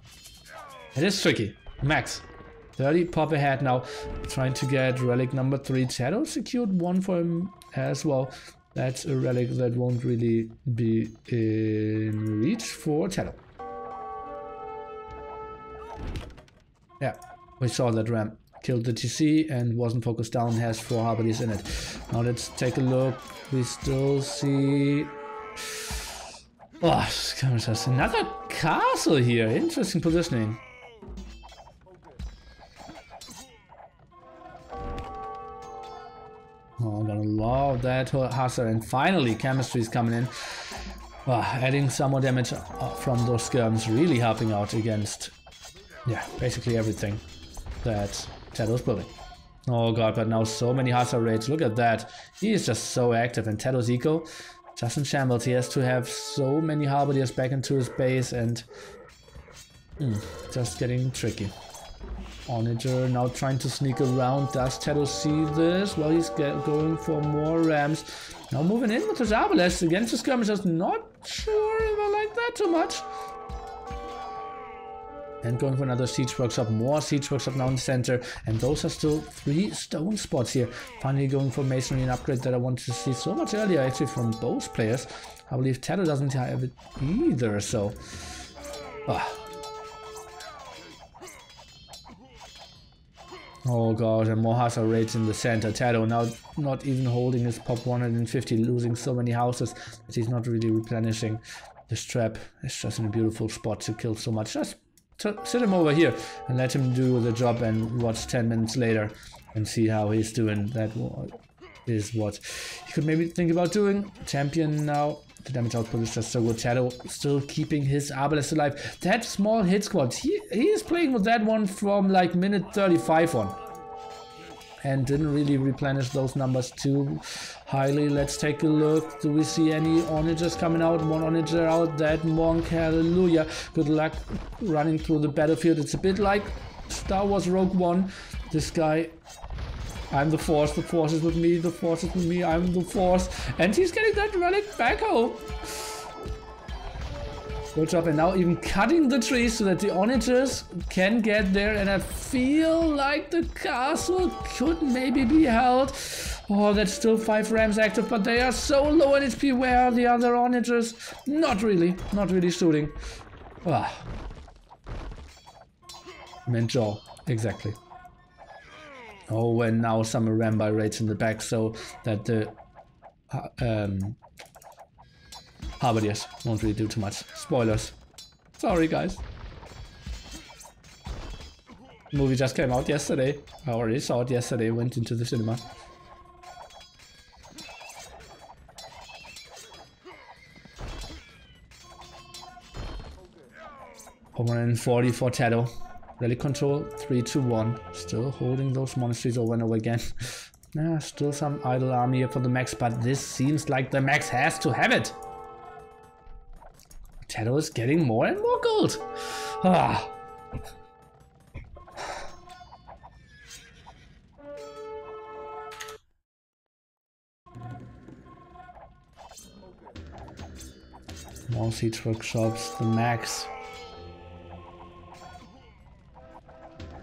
It is tricky. Max. 30 pop ahead now. Trying to get relic number 3. TaToH secured one for him as well. That's a relic that won't really be in reach for TaToH. Yeah, we saw that Ram killed the TC and wasn't focused down, has 4 Halberdiers in it. Now let's take a look. We still see... Oh, another castle here. Interesting positioning. Oh, I'm gonna love that Hussar. And finally, chemistry is coming in. Adding some more damage from those skirms, really helping out against, yeah, basically everything that TaToH's building. Oh god, but now so many Hussar raids. Look at that. He is just so active. And TaToH's eco, just in shambles. He has to have so many halberdiers back into his base and just getting tricky. Onager now trying to sneak around. Does TaToH see this? Well, he's going for more rams. Now moving in with his Arbalest against the skirmishers. Not sure if I like that too much. And going for another siege workshop. More siege workshop now in the center. And those are still 3 stone spots here. Finally going for masonry, an upgrade that I wanted to see so much earlier actually from both players. I believe TaToH doesn't have it either, so... Oh god, and more Hussar raids in the center. TaToH now not even holding his pop 150, losing so many houses that he's not really replenishing. This trap is just in a beautiful spot to kill so much. Just sit him over here and let him do the job and watch 10 minutes later and see how he's doing. That is what he could maybe think about doing. Champion now. The damage output is just so good. TaToH still keeping his Arbalest alive. That small hit squad, he is playing with that one from like minute 35 on. And didn't really replenish those numbers too highly. Let's take a look. Do we see any onagers coming out? One onager out. That monk, hallelujah. Good luck running through the battlefield. It's a bit like Star Wars Rogue One. This guy... I'm the Force is with me, the Force is with me, I'm the Force. And he's getting that relic back home. Good job, and now even cutting the trees so that the onagers can get there. And I feel like the castle could maybe be held. Oh, that's still 5 rams active, but they are so low on HP. Where are the other onagers? Not really shooting. Mentor, exactly. Oh, and now some Rambai raids in the back so that the halberdiers won't really do too much. Spoilers. Sorry, guys. The movie just came out yesterday. I already saw it yesterday, went into the cinema. Over 140 for TaToH. Relic control 3-1. Still holding those monasteries over and over again. Still some idle army here for TheMax, but this seems like TheMax has to have it. TaToH is getting more and more gold. More siege workshops, TheMax.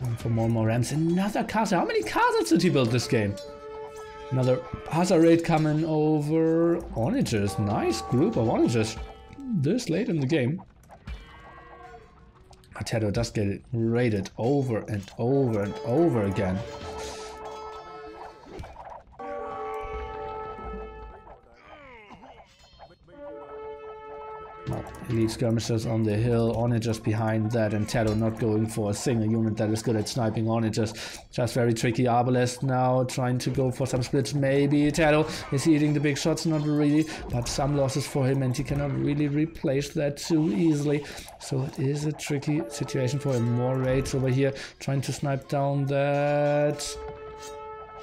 And for more and more rams. Another castle. How many castles did he build this game? Another Hussar raid coming over. Onagers. Nice group of onagers this late in the game. TaToH does get it raided over and over and over again. Elite skirmishers on the hill, onagers behind that, and TaToH not going for a single unit that is good at sniping onagers. Just very tricky. Arbalest now trying to go for some splits. Maybe TaToH is eating the big shots, not really, but some losses for him, and he cannot really replace that too easily. So it is a tricky situation for him. More raids over here, trying to snipe down that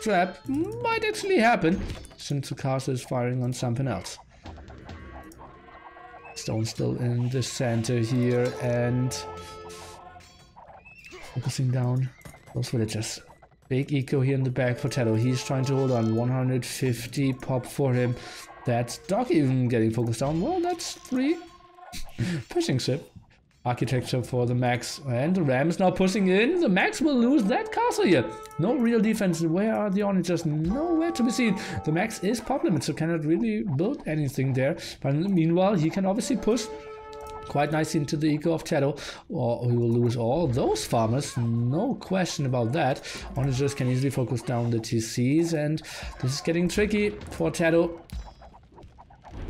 trap. Might actually happen, since the castle is firing on something else. Stone still in the center here and focusing down those villagers. Big eco here in the back for TaToH. He's trying to hold on. 150 pop for him. That's Doc even getting focused on. Well, that's 3 pushing ship. Architecture for TheMax, and the ram is now pushing in. TheMax will lose that castle here. No real defense. Where are the onagers? Nowhere to be seen. TheMax is pop limit, so cannot really build anything there. But meanwhile, he can obviously push quite nicely into the eco of TaToH, or he will lose all those farmers. No question about that. Onagers can easily focus down the TCs, and this is getting tricky for TaToH.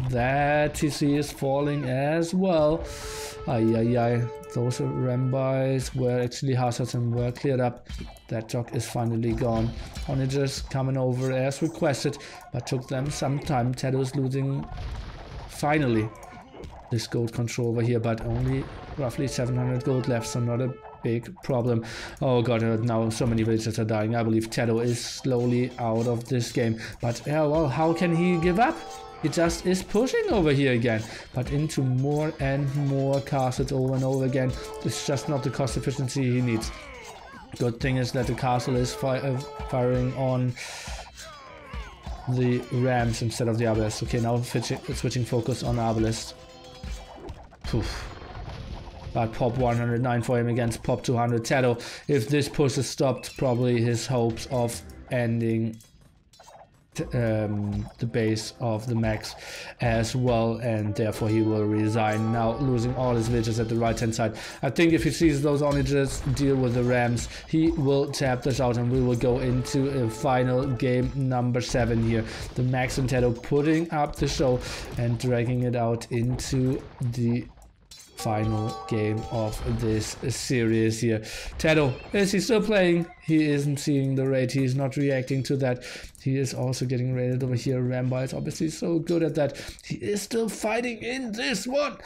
that TC is falling as well. Ay. Those Rambuys were actually hazards and were cleared up. That jog is finally gone. Onagers coming over as requested, but took them some time. TaToH losing finally this gold control over here, but only roughly 700 gold left, so not a big problem. Oh god, now so many villagers are dying. I believe TaToH is slowly out of this game, but yeah, well, how can he give up? He just is pushing over here again, but into more and more castles over and over again. It's just not the cost efficiency he needs. Good thing is that the castle is firing on the rams instead of the obelisk. Okay, now switching focus on obelisk. But pop 109 for him against pop 200. TaToH, if this push is stopped, probably his hopes of ending the base of the max as well, and therefore he will resign, now losing all his villages at the right hand side. I think if he sees those onagers deal with the rams, he will tap this out and we will go into a final game number 7 here. The max and TaToH putting up the show and dragging it out into the final game of this series here. TaToH, is he still playing? He isn't seeing the raid. He is not reacting to that. He is also getting raided over here. Rambo is obviously so good at that. He is still fighting in this one.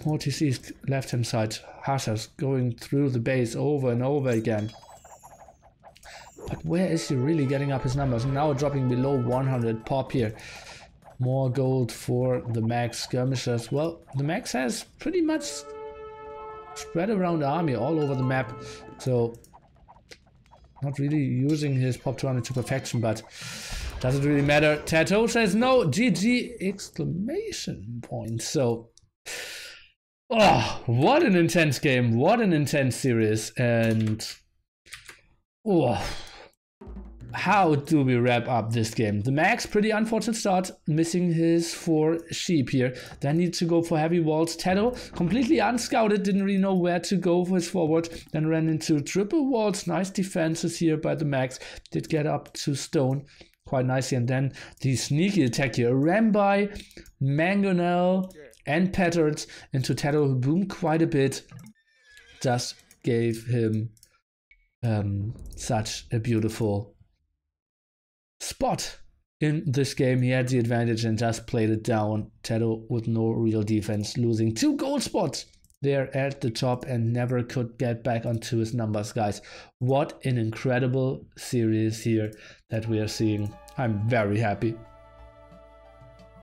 More TC's left hand side. Hazards going through the base over and over again. But where is he really getting up his numbers? Now dropping below 100 pop here. More gold for the max skirmishers. Well, the max has pretty much spread around the army all over the map, so not really using his pop 200 to perfection, but doesn't really matter. TaToH says no, GG exclamation point. So, oh, what an intense game, what an intense series, and oh, how do we wrap up this game? The max, pretty unfortunate start, missing his 4 sheep here. Then needs to go for heavy walls. TaToH, completely unscouted, didn't really know where to go for his forward. Then ran into triple walls. Nice defenses here by the max. Did get up to stone quite nicely. And then the sneaky attack here. Ramby, Mangonel, and Petards into TaToH, who boomed quite a bit. Just gave him such a beautiful spot in this game. He had the advantage and just played it down. TaToH with no real defense, losing 2 gold spots there at the top and never could get back onto his numbers, guys. What an incredible series here that we are seeing. I'm very happy.